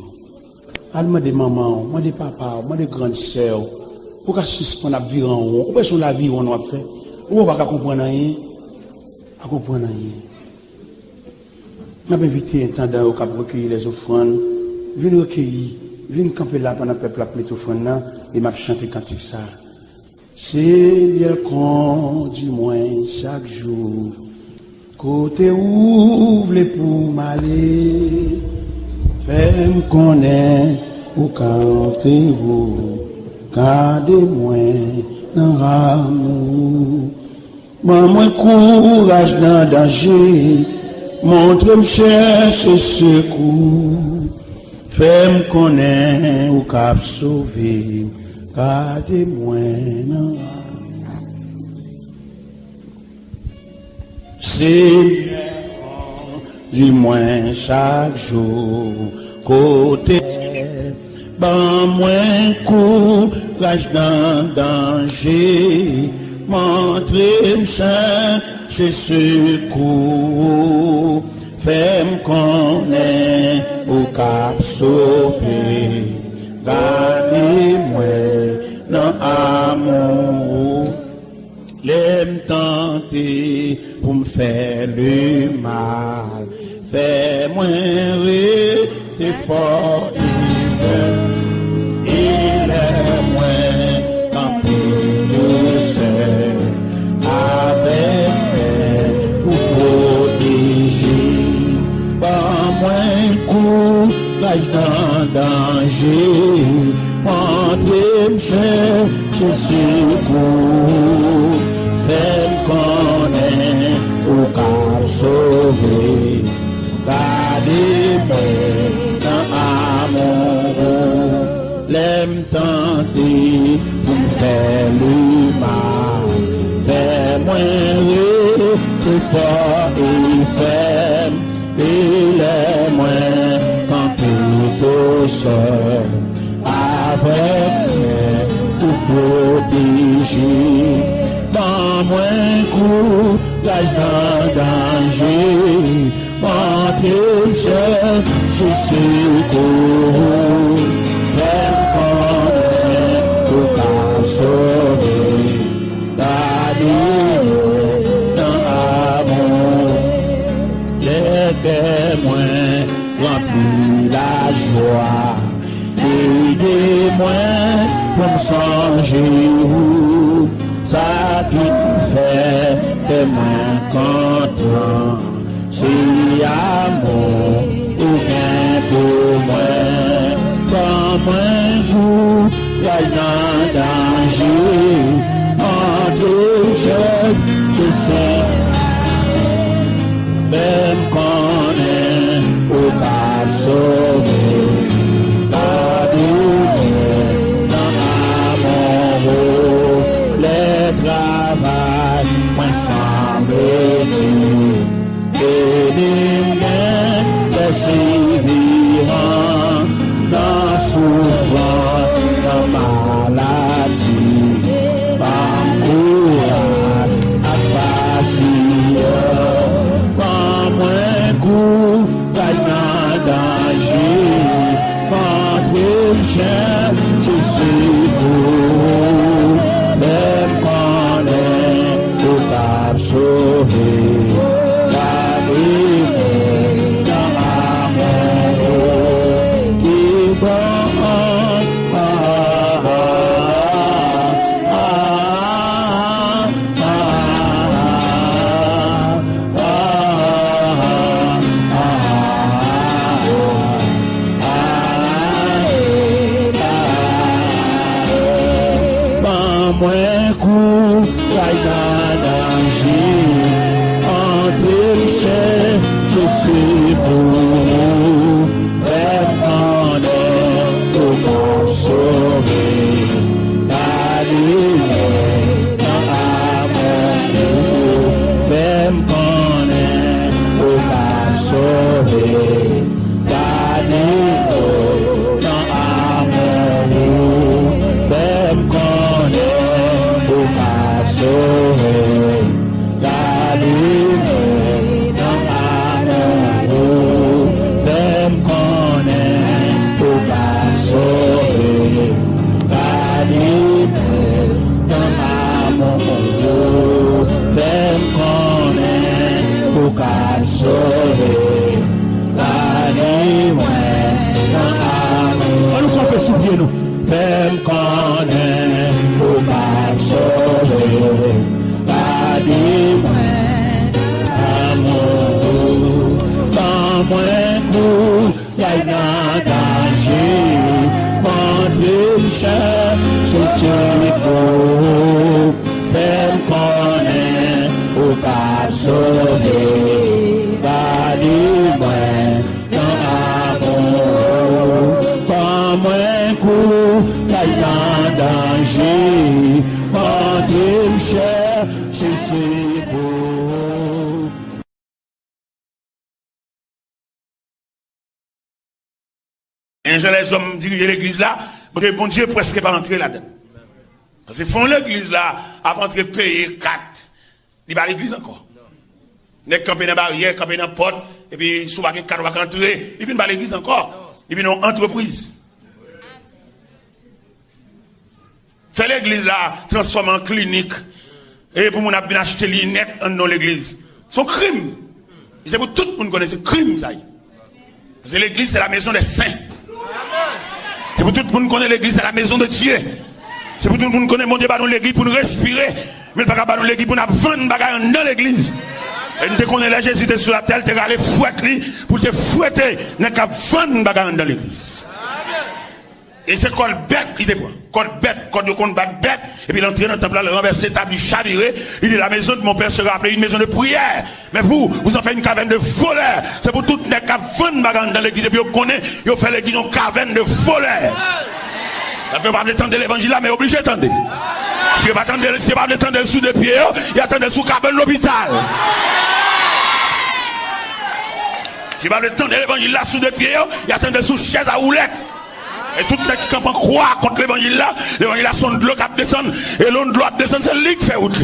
Allah demande maman, demande papa, demande grande sœur. Pour qu'à suspendre la vie en haut. Ou est-ce que la vie on a fait? Ou on va pas comprendre rien? Pas comprendre rien. On a invité un temps au cap recueillir les offrandes. Venez recueillir, venez camper là pendant le peuple a pris offrande et m'a chanté cantique ça. Seigneur, conduis-moi chaque jour, côté ouvre pour m'aller, fais-moi connaître ou cantez-vous, gardez-moi dans l'amour. Moi courage dans danger, montre-moi chercher secours, fais-moi connaître ou cap sauver. Gardez-moi dans Seigneur, dis-moi chaque jour, côté, ban moi courage dans danger, montrez-moi chercher secours, fais-moi connaître au cap sauver. Gardez-moi dans l'amour, l'aime tenter pour me faire le mal, fais-moi rester fort et l'aime-moi tenter douceur, avec elle pour protéger, pas moins courage dans danger, montrez-moi chercher secours, fais-moi connaître au cas sauver. plus fort et ferme, et les moins quand tout au sol, avec pour protéger, dans moins courage dans danger, monter seul, c'est secours, faire connaître pour pas sauver, témoins remplis la joie, aidez-moi pour me songer où ça qui fait témoin content, c'est amour ou bien pour moi, comme un goût, y'a dans danger, entre jeunes, je sais. Même qu'on est au pas sauvé, pas douleur, dans l'amour, les travail, point semble-t-il, et les mains persévérants, dans souffrance, dans maladie, par courage, à facile. Danger, contre le chien, je suis beau, même qu'on est au cap sauvé, la vie dans l'amour, qui bon, moins coup, dans danger, entre le chien, je suis beau, même qu'on est au pas sauvé, la lumière dans l'amour, même qu'on est au pas sauvé, la lumière dans l'amour, même qu'on est sauver la lumière dans l'amour, même qu'on est pour pas sauver la lumière dans l'amour, même qu'on est pour pas sauver la lumière dans l'amour. On nous compte souviens nous, même qu'on est pour pas sauver la lumière amour, dans moins coup, y'a un danger, contre le chien, c'est beau, même qu'on est pour pas sauver la lumière dans l'amour, dans moins coup, y'a un danger, contre le chien, c'est beau. Un jour, les hommes dirigent l'église là, bon Dieu presque pas entrer là-dedans. Parce que font l'église là, avant de payer 4. Il va à l'église encore. Il est campé dans la barrière, campé dans la porte, et puis souvent 4 va entrer, il vient à l'église encore. Il vient en entreprise. Fait l'église là, transforme en clinique. Et pour mon bien acheter les lunettes dans l'église. C'est un crime. C'est pour tout le monde connaît ce crime, ça y est. Parce que l'église, c'est la maison des saints. C'est pour tout le monde connaît l'église, c'est la maison de Dieu. C'est pour tout le monde connaît mon Dieu, dans l'église pour nous respirer. Mais pas dans l'église pour nous vendre bagaille dans l'église. Et nous te connaissons la Jésus sur la terre, tu vas aller fouetter pour te fouetter. Nous avons vendre bagaille dans l'église. Et c'est col bête, il te prend. Col bête, col de compte bête. Et puis l'entrée dans le temple, le renverser, table, chaviré. Il dit la maison de mon père sera appelée une maison de prière. Mais vous en faites une caverne de voleurs. C'est pour toutes les cavernes dans l'église. Et puis vous connaissez, vous faites l'église une caverne de voleurs. Ça fait pas de l'évangile là, mais obligé d'attendre. Si vous n'attendez pas d'attendre sous des pieds, il attendait sous cabane l'hôpital. Si vous n'attendez l'évangile là sous des pieds, il attendait sous chaise à houlette. Et tout le monde qui campe en croix contre l'évangile là son de l'eau qui descend. Et l'eau de l'eau descend, c'est lui qui fait outre.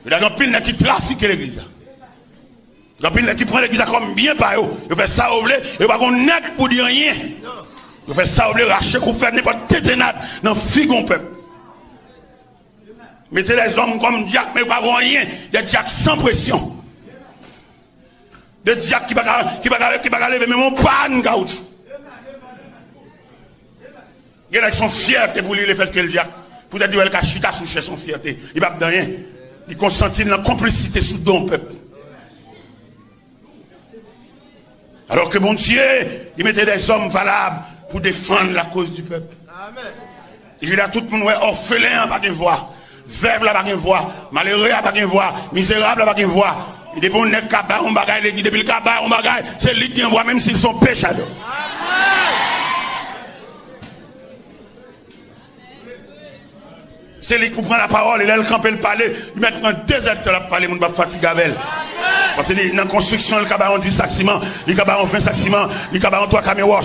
Il y a un pile qui trafique l'église. Il y a un pile qui prend l'église comme bien par eux. Il fait ça au blé, et pas qu'on n'est pour dire rien. Il fait ça au blé, racher, qu'on fait n'importe téténade dans le figon peuple. Mettez les hommes comme Diac, mais pas rien. Des Diac sans pression. Des Diac qui va lever même mon panne caoutchouc. Il y en a qui sont fiers pour lui le fait que le Diac. Peut-être qu'il a chita sous chez son fierté. Il va pas rien. Il consentit dans la complicité sous don peuple. Alors que mon Dieu, il mettait des hommes valables pour défendre la cause du peuple. Amen. Et je dis à tout le monde, orphelin, pas de voix. Veuve, pas de voix. Malheureux, pas de voix. Misérable, pas de voix. Il dit bon, n'est pas on bagaille, il dit depuis le cabas, on bagaille, c'est lui qui envoie, même s'ils sont pécheurs. C'est lui qui prend la parole, il a le camp et le palais, il met en 2 heures de parler, on va fatiguer avec elle. Parce que dans la construction, le cabas, on 10 sacs ciment, le cabas, on 20 sacs ciment, le cabas, on 3 camions.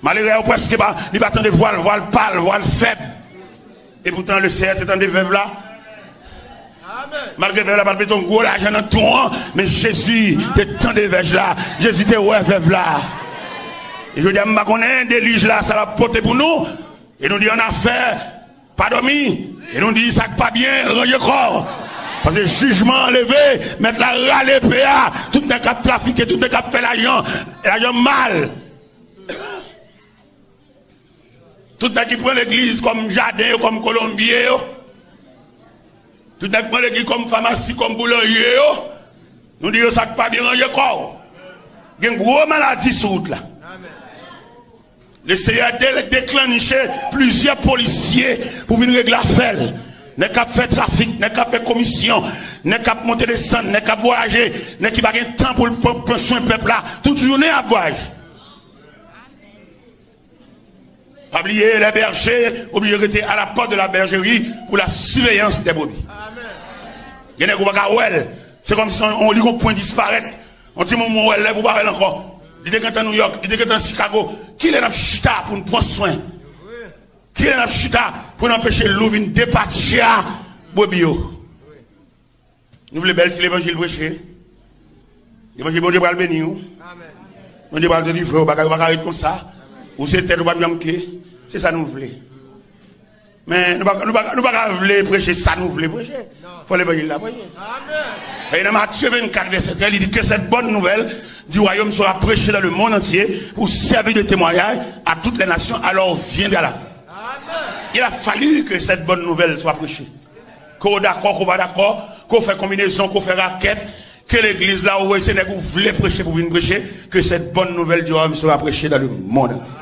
Malheureux, presque, il va attendre voile pâle, voile faible. Et pourtant, le CR, c'est un des veuves là. Malgré la palpé ton gros l'argent dans tout, mais Jésus, t'es tant de veuves là. Jésus, t'es ouais veuve là. Et je dis, je connais des liges là, ça va porter pour nous. Et nous dit, on a fait, pas dormi. Et nous dit, ça pas bien, ranger corps. Parce que jugement enlevé, mettre la râle PA, tout le monde qui trafiqué, tout le monde qui fait l'argent mal. Tout le monde qui prend l'église comme jardin, comme colombier. Tout le monde qui prend l'église comme pharmacie, comme boulanger. Nous disons ça pas bien ranger corps. Il y a une grosse maladie sur route là. Le CAD a déclenché plusieurs policiers pour venir régler l'affaire. N'est qu'à faire trafic, n'est qu'à faire commission, n'est qu'à monter des centres, n'est qu'à voyager, n'est qu'à pas de temps pour prendre soin du peuple là. Toute journée à voyager. Pas oublier les bergers, obligés de rester à la porte de la bergerie pour la surveillance des brebis. Il y a des gens c'est comme si on lit un point disparaître. On dit mon mot, vous parlez encore. Il était quand à New York, il était quand à Chicago. Qui est dans chita pour nous prendre soin? Qui est dans chita pour empêcher l'eau de départir Bobio? Nous voulons belle si l'évangile prêché. L'évangile, bon Dieu va le bénir. Bon Dieu va le délivrer, on va arrêter comme ça. Ou c'est tel ou pas bien que c'est ça nous voulons. Mais nous ne pouvons pas prêcher ça, nous voulons prêcher. Il faut l'évangile là prêcher. Et dans Matthieu 24, verset 13, il dit que cette bonne nouvelle du royaume sera prêchée dans le monde entier pour servir de témoignage à toutes les nations, alors viendra la fin. Il a fallu que cette bonne nouvelle soit prêchée. Qu'on d'accord, qu'on va d'accord, qu'on fait combinaison, qu'on fait raquette, que l'église là où c'est vous voulez prêcher pour venir prêcher, que cette bonne nouvelle du royaume sera prêchée dans le monde entier.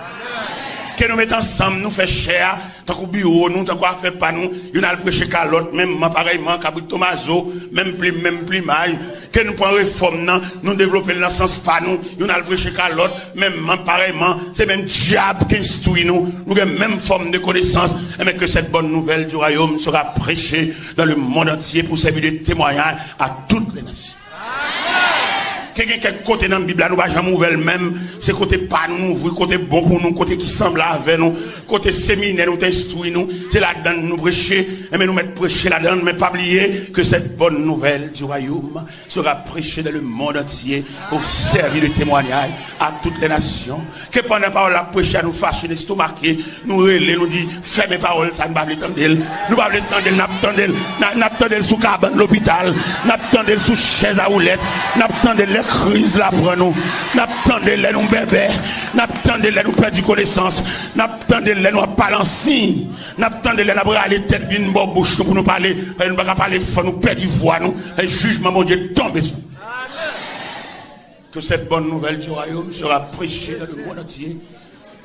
Que nous mettons ensemble, nous faisons cher, tant qu'au bureau, nous, tant qu'on fait pas nous, il y a le prêcher qu'à l'autre, même pareillement, qu'à Tomaso, même plumage, que nous prenons réforme, nous développons dans le sens pas nous, il y a le prêcher qu'à l'autre, même pareillement, c'est même diable qui instruit nous, nous avons même forme de connaissance, mais que cette bonne nouvelle du royaume sera prêchée dans le monde entier pour servir de témoignage à toutes les nations. Quelqu'un côté dans la Bible, nous ne jamais ouvrir même, c'est côté pas nous ouvrir, côté bon pour nous, côté qui semble avec nous, côté séminaire nous instruit nous, c'est là-dedans nous prêcher, mais nous mettre prêcher là-dedans, mais pas oublier que cette bonne nouvelle du royaume sera prêchée dans le monde entier pour servir de témoignage à toutes les nations. Que pendant la parole la prêcher à nous fâcher, les stomaquer, nous relais, nous dit, fais mes paroles, ça ne va pas l'entendre, nous va l'entendre sous cabane l'hôpital, n'attendez sous chaise à houlette, n'attendez les crise là pour nous, n'attendez les nous bébés, n'attendez les nous perdre connaissance, n'attendez les nous balancer, n'attendez les nous aller tête d'une bonne bouche pour nous parler, nous ne pas parler, nous perdre voix nous, et jugement mon Dieu tombe sur. Que cette bonne nouvelle du royaume sera prêchée dans le monde entier.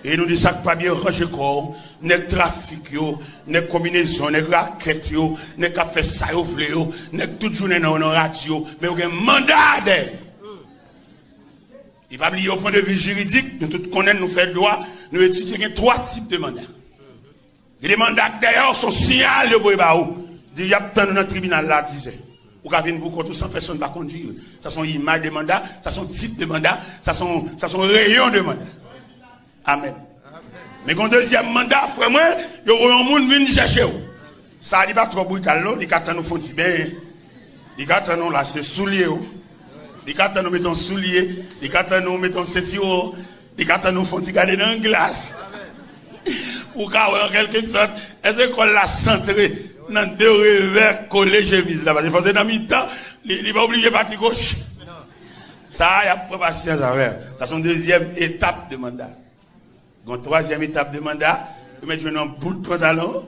Et nous disons que pas bien ranger corps, n'est trafic, n'est combinaison, n'est raquette, n'est qu'à faire ça, n'est toute journée dans la radio, mais on a un mandat. Il va oublier au point de vue juridique, nous tous connaissons, nous faisons droit, nous étudions 3 types de mandats. Et les mandats d'ailleurs sont signal de Boébaou. Il y a tant dans le tribunal là, disait. Ou qu'à venir pour contre 100 personnes pas conduire. Ça sont images de mandats, ça sont types de mandats, ça sont rayons de mandats. Amen. Mais quand deuxième mandat, frère, moi, il y a un monde qui vient chercher. Ça n'est pas trop brutal, non? Il y a nous font si bien. Il y a nous là, c'est soulier. Il y a nous mettons soulier. Il y a nous mettons ceinture. Il y a nous font si garder dans la glace. Ou en quelque sorte, est-ce qu'on l'a centré dans 2 revers collés chemise là? Parce que dans mi-temps, il n'est pas obligé de partir gauche. Ça, il y a pas patience à faire. Ça, c'est une deuxième étape de mandat. Une troisième étape de mandat, vous mettez un bout de pantalon,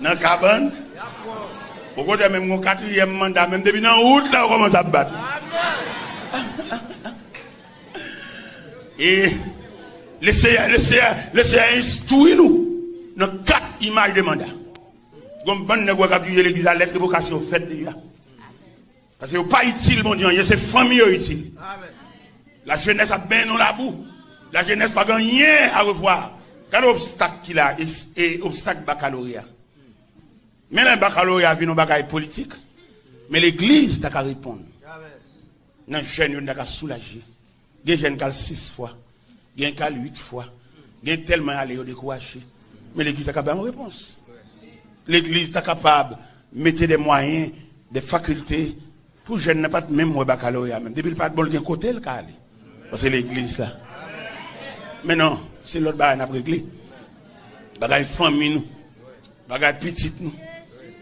dans la cabane. Au côté même mon 4e mandat, même depuis dans la route, là, on commence à battre. Et laissez instruire nous dans 4 images de mandat. Comme bon nègre qui a l'église à lettre vocation faite déjà. Parce que ce n'est pas utile, mon Dieu, c'est famille utile. La jeunesse a bien dans la boue. La jeunesse n'a pas rien à revoir. Quel obstacle qu'il a, et obstacle baccalauréat. Mais le baccalauréat vient dans bagaille politique. Mais l'église n'a qu'à répondre. Non, jeune n'a qu'à soulager. Il y a des jeunes qui ont 6 fois. Il y a qui ont 8 fois. Il y a tellement allé au décourager. Mais l'église n'a qu'à faire une réponse. L'église est capable de mettre des moyens, des facultés, pour les jeunes n'a pas même baccalauréat. Même. Depuis le pas de bol, il y a un côté le cas. Parce que l'église là. Mais non, c'est l'autre bagaille n'a pas réglé. Bagaille famille nous. Bagaille petite nous.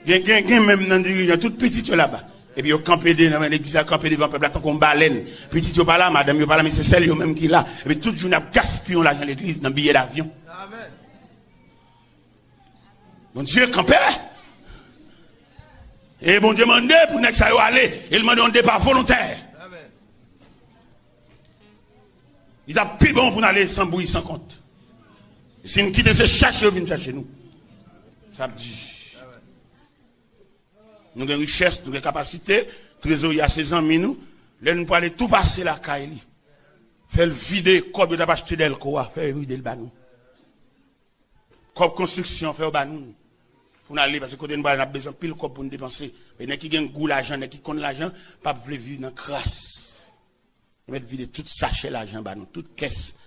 Il y a même dans les dirigeants, tout petit là-bas. Et puis, ils ont campé dans l'église, ils ont campé devant le peuple, comme baleine. Petit, ils pas là, madame, ils pas là, mais c'est celle même qui est là. Et puis, tout le jour, ils ont gaspillé l'argent dans l'église, dans le billet d'avion. Amen. Bon Dieu, campé. Et bon Dieu, demandé pour que ça aller. Il demande un départ volontaire. Amen. Il a plus bon pour aller sans bruit, sans compte. Si nous quittons ce chercher, ils viennent chercher nous. Ça me dit. Nous avons une richesse, nous avons une capacité, trésor, il y a 16 ans, nous pouvons aller tout passer la caille. Faire le vider, comme nous avons acheté d'elle, faire vider le banou. Comme construction, faire le banou. Pour aller, parce que côté nous avons besoin de pile pour nous dépenser. Mais les qui ont goût l'argent, les qui connaissent l'argent, pas voulu vivre dans la crasse. Ils mettent vider tout sachet l'argent, banou, toute caisse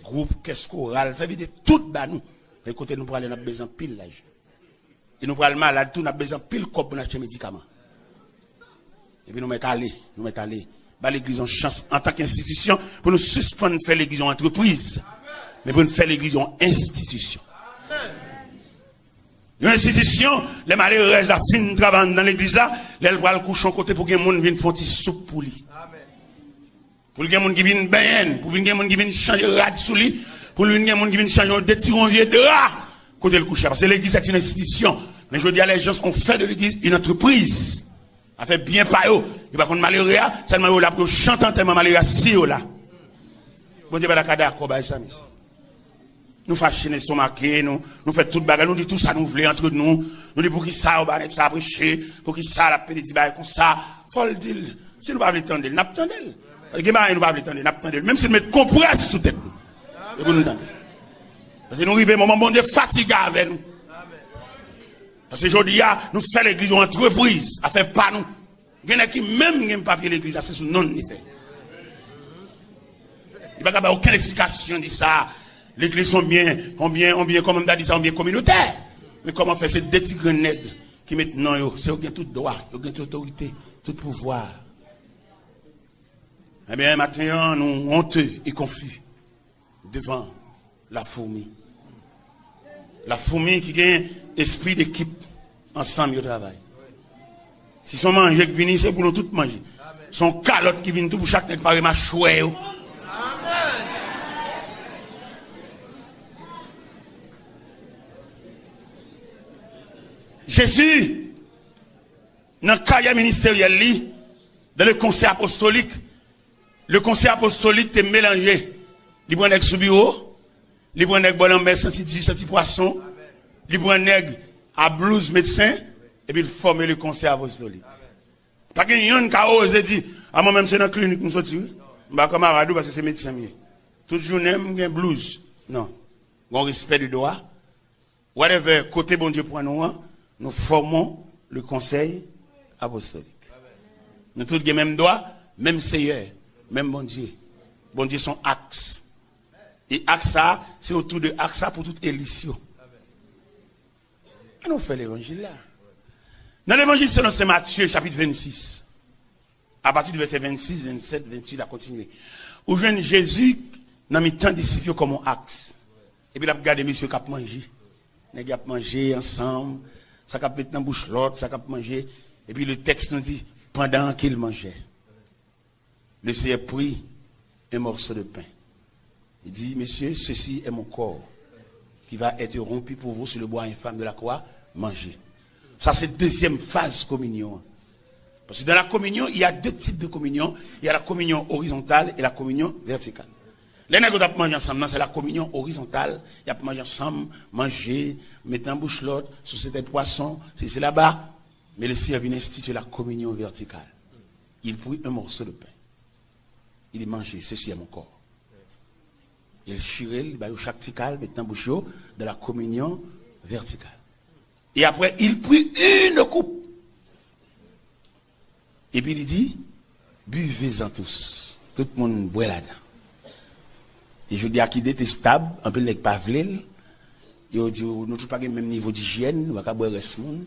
groupe, caisse chorale, faire vider tout banou. Mais côté nous avons besoin de pile l'argent. Et nous prenons malade, nous avons besoin de pile pour acheter des médicaments. Et puis nous mettons aller. L'église en chance en tant qu'institution pour nous suspendre faire l'église en entreprise. Mais pour nous faire l'église en institution. Une institution, les malheureux, la fin travail dans l'église là, elle va le coucher en côté pour que les gens viennent faire des soupe pour lui. Pour que les gens qui viennent baigner, pour que les gens qui viennent changer de rad sous lui, pour que les gens qui viennent changer de tiron vieux de rat, côté le coucher. Parce que l'église est une institution. Mais je dis à les gens qu'on fait de l'église une entreprise. A fait bien par eux. Et par contre, malheureux, seulement là pour chanter tellement malheureux, si là. Bon Dieu, la kada, quoi, ça, nous fâchons les stomaqués, nous faisons tout bagarre, nous disons tout ça, nous voulons entre nous. Nous disons pour qui ça, on va ça prêcher, pour qui ça, la pédétie, comme ça. Faut le dire. Si nous ne pouvons pas l'attendre, nous n'attendons pas. Nous ne pouvons pas l'attendre, nous n'attendons. Même si nous mettons compresse sous tête, nous. Parce que nous arrivons à un moment, bon Dieu, fatigué avec nous. Parce que aujourd'hui, nous faisons l'église en entreprise, à faire pas nous. Il y en a qui même n'ont pas papier l'église, c'est sous non fait. Il n'y a pas aucune explication de ça. L'église sont bien, comme on a dit ça, on bien communautaire. Mais comment faire ces deux petits grenades qui maintenant, c'est qu'ils ont tout droit, ils ont toute autorité, tout pouvoir. Eh bien, maintenant, nous honteux et confus devant la fourmi. La fourmi qui a un esprit d'équipe ensemble au travail. Si son manger qui vient, c'est pour nous tous manger. Son calotte qui vient tout pour chaque nègre par ma chouette. Amen. Jésus, dans le carrière ministériel, dans le conseil apostolique est mélangé. Il prend un nègre sous bureau, il prend un nègre bon en mer, senti poisson, il prend un nègre à blouse médecin, et puis il forme le conseil apostolique. Pas qu'il y a un qui a osé dire, moi-même c'est dans la clinique, nous sommes comme Aradou parce que c'est médecin. Toute journée, j'ai blouse. Non. On respect du droit. Whatever côté bon Dieu prend nous formons le conseil apostolique. Nous tous les mêmes droits, même Seigneur, même bon Dieu. Bon Dieu son axe. Et axe c'est autour de axe pour toute élision. On fait l'évangile là. Dans l'évangile selon Saint Matthieu, chapitre 26. À partir du verset 26, 27, 28, à continuer. Où jeune Jésus, dans mes temps disciples comme un axe. Et puis, il a regardé monsieur qui a mangé. Il a mangé ensemble. Ça a mis dans la bouche l'autre, ça a mangé. Et puis, le texte nous dit, pendant qu'il mangeait, le Seigneur prit un morceau de pain. Il dit, messieurs, ceci est mon corps qui va être rompu pour vous sur le bois infâme de la croix. Mangez. Ça, c'est deuxième phase communion. Parce que dans la communion, il y a deux types de communion. Il y a la communion horizontale et la communion verticale. Les nègres qui mangent ensemble, c'est la communion horizontale. Ils ont mangé ensemble, manger, mettre en bouche l'autre, sur c'était poisson, c'est là-bas. Mais le Seigneur vient instituer la communion verticale. Il prit un morceau de pain. Il dit, mangez, ceci est mon corps. Il chirait, il baille chaque tical, met en bouche de la communion verticale. Et après, il prit une coupe. Et puis il dit, buvez-en tous. Tout le monde boit là-dedans. Et je dis à qui détestable, un peu les pavlil, il dit, nous ne pas le même niveau d'hygiène, nous ne pouvons pas boire reste monde.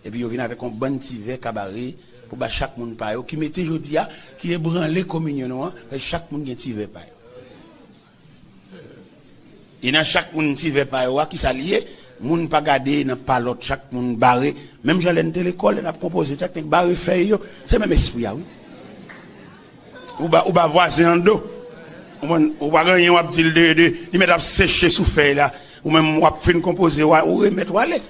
Et puis il vient avec un bon petit verre cabaret, pour que chaque monde paye. Qui mettait, je dis, qui est branlé communion, chaque monde a un petit verre paye. Et dans chaque monde petit verre paye, qui s'allie, moun pas garder dans pas l'autre, chaque monde barré. Même j'allais à l'école, on a proposé, chaque monde barré feuille, c'est même esprit, oui. Ou ba voisin en dos. Ou pas gagner, ou dit il met à sécher sous feuille là. Ou même, ou fait une composé, ou remettre, ou aller.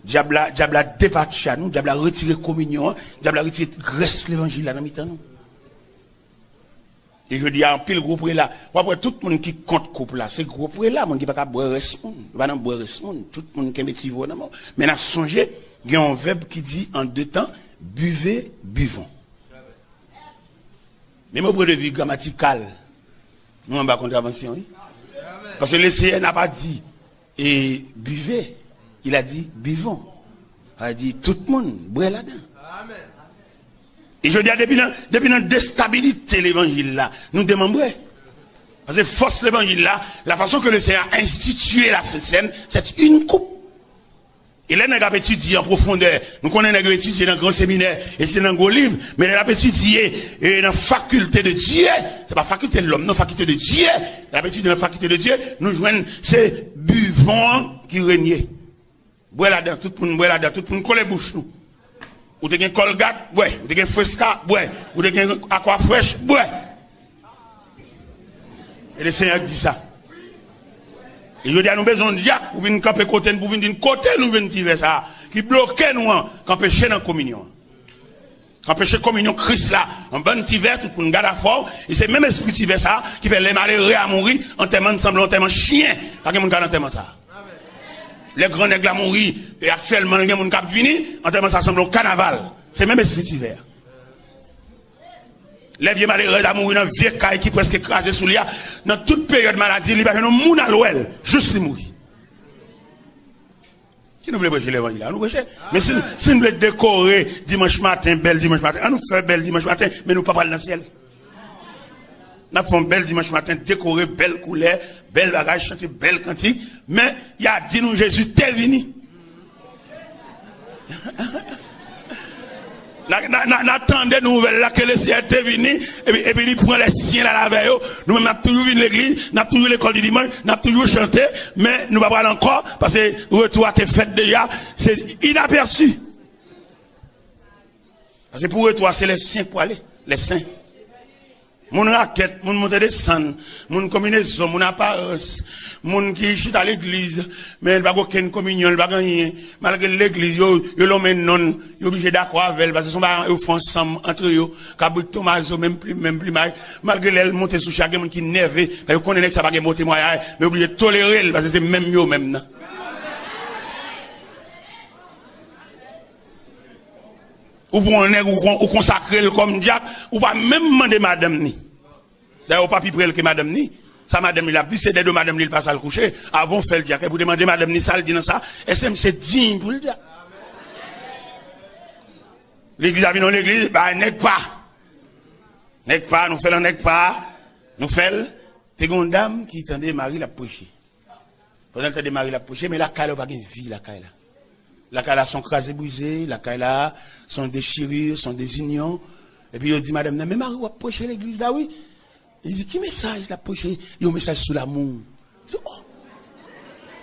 Diable a débattu à nous, diable a retiré communion, diable a retiré graisse l'évangile là dans mi-temps nous. Et je dis en pile groupe là, après tout le monde qui compte couple là, c'est groupe là, mon qui pas boire respond, pas boire respond, tout le monde qui met tivou dans mort. Mais n'a songé, il y a un verbe qui dit en deux temps, buvez, buvons. Même au point de vue grammatical, nous on va contravention, oui. Parce que le Seigneur n'a pas dit et buvez, il a dit buvons. Il a dit tout le monde boit là-dedans. Amen. Et je dis, depuis la déstabilité de l'évangile là, nous demandons. Parce que force l'évangile là, la façon que le Seigneur a institué la scène, c'est une coupe. Et là, nous avons étudié en profondeur. Nous connaissons étudié dans le grand séminaire, et c'est dans le gros livre, mais nous avons étudié dans la faculté de Dieu. C'est pas faculté de l'homme, non, faculté de Dieu. Nous avons étudié dans la faculté de Dieu, nous joignons ces buvons qui régnaient. Bois là-dedans, tout le monde boit là-dedans, tout le monde colle les bouches nous. Ou t'es un Colgate, ouais. Ou t'es un Fresca, ouais. Ou t'es un Aqua Fresh, ouais. Et le Seigneur dit ça. Et je dis à nous besoin de Dieu, pour venir camper côté, pour venir d'une côté, nous venir tirer ça. Qui bloque nous, qu'empêcher dans la communion. Qu'empêcher la communion Christ là, en bon petit verre, tout pour nous garder fort. Et c'est même esprit petit verre ça, qui fait les malheureux à mourir, en termes ensemble, en termes chien. Pas que mon garde en termes ça. Les grands nègres à mourir, et actuellement, les gens qui ont fini, en termes ça semble au carnaval. C'est même esprit hiver. Les vieux malheureux à mourir dans le vieux caille qui presque écrasé sous l'IA. Dans toute période de maladie, il y a un monde à l'ouel, juste les mourir. Qui nous voulait prêcher l'évangile là? Nous prêcher. Mais si nous voulons décorer dimanche matin, belle dimanche matin, on nous fait belle dimanche matin, mais nous ne pas parler dans le ciel. Nous faisons belle dimanche matin, décorer, belle couleur, belle bagage, chanter belle cantique, mais il y a dit nous Jésus, t'es venu. N'attendez nouvelle là que le Seigneur est venu et puis il prend les siens là la veille. Nous même toujours vu l'église, n'a toujours l'école du dimanche, n'a toujours chanté, mais nous va pas encore parce que retour à tes fêtes déjà, c'est inaperçu. Parce que pour retour c'est les siens pour aller, les saints. Mon raquette, mon montée de sang, mon combinaison, mon apparence, mon qui chute à l'église, mais il n'y a pas aucune communion, il n'y a pas rien. Malgré l'église, il l'emmène non, il est obligé d'accord avec elle, parce que son parents, ils font ensemble, entre eux, Cabrit Tomaso, même plus mal. Malgré elle, monter sous chaque monde qui est nerveux, il connaît que ça va pas monter moyen, mais obligé de tolérer, parce que c'est même mieux, même, ou pour un nègre ou consacrer comme Jack, ou pas même demander madame ni. D'ailleurs, pas plus près que madame ni. Ça, madame, il a vu, c'est des deux madame, il passe à le coucher. Avant, fait le diacre, pour demander madame Nissal, dit ça. Est-ce que c'est digne pour le dire? L'église a vu dans l'église, bah, n'est pas. N'est pas, nous faisons n'est pas. Nous faisons, t'es une dame qui tendait Marie la prêcher. Pendant que Marie la prêcher, mais la caille n'a pas de vie, la caille là. La caille là sont crasées, brisées, la caille là sont déchirées, sont des unions. Et puis il dit, madame, mais Marie va prêcher l'église là, oui. Il dit, qui message la prêcher? Il y a un message sur l'amour. Oh,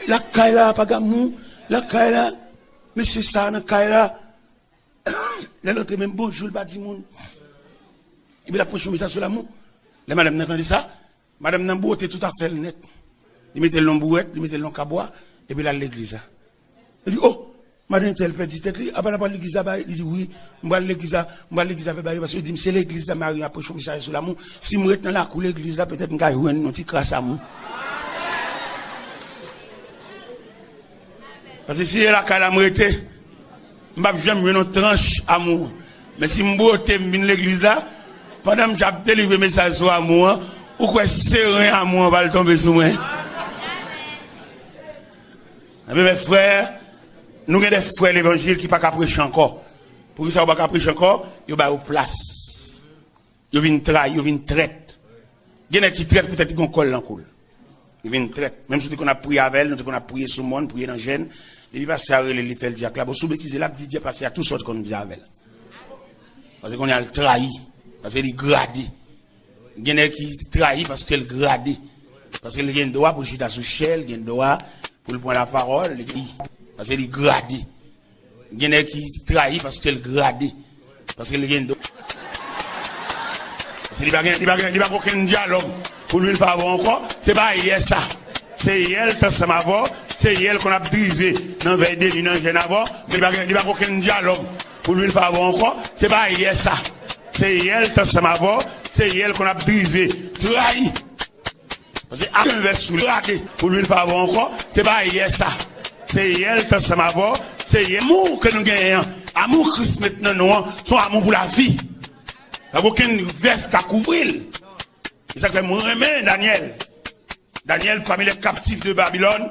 la caille là, pas d'amour. La caille là, mais c'est ça, la caille là. L'autre même bonjour, le bâti monde. Et puis la prêcher un message sur l'amour. La madame n'a entendu ça. Madame n'a beauté tout à fait net. Il mettait le long bouette, il mettait le long cabois, et puis là, l'église. Il dit, oh, madame, tel petit tête, après la l'église, il dit, oui, moi, l'église, parce qu'il dit, c'est l'église, Marie, après, je suis sur l'amour. Si moi, dans la cour, l'église, peut-être, je vais un petit crasse à moi. Parce que si elle a qu'à la moitié, je vais jamais une tranche amour. Mais si je beauté l'église là, pendant que j'ai délivré le message sur amour, ou quoi, serein amour va tomber sur moi. Mes frères, nous avons des frères l'évangile qui ne peuvent pas prêcher encore. Pour que ça ne peut pas prêcher encore, ils ont une place. Ils viennent trahir, ils viennent traiter. Il y en a qui traitent peut-être qu'ils ont col dans le col. Ils viennent traiter. Même si on a prié avec elle, nous avons prié sur le monde, prié dans le gène, il va s'arrêter les fait le diacre là. Pour sous-bêtiser là, Didier passe à toutes sortes qu'on dit avec elle. Parce qu'on a le trahi, parce qu'il est gradé. Il y en a qui trahit parce qu'elle est gradé. Parce qu'il y a un droit pour chiter sous chelle, il y a un droit pour prendre la parole, parce qu'il est gradé. Il y en a qui trahit parce qu'elle est gradé. Parce qu'il y a un droit. Parce qu'il n'y a pas aucun dialogue pour lui le faire encore. C'est pas hier ça. C'est hier, ça m'a vu. C'est hier qu'on a drivé dans le veille de l'une en gêne avant. Mais il n'y a pas aucun dialogue pour lui le faire encore. C'est pas hier ça. C'est hier, ça m'a vu. C'est hier qu'on a drivé, trahi. Parce que un verset sous le raté pour lui le faire encore. C'est pas hier ça. C'est hier, ça m'a vu. C'est hier. L'amour que nous gagnons. Amour Christ maintenant, nous, son amour pour la vie. Il n'y a aucune veste à couvrir. C'est ça que moi, Daniel. Daniel, parmi les captifs de Babylone,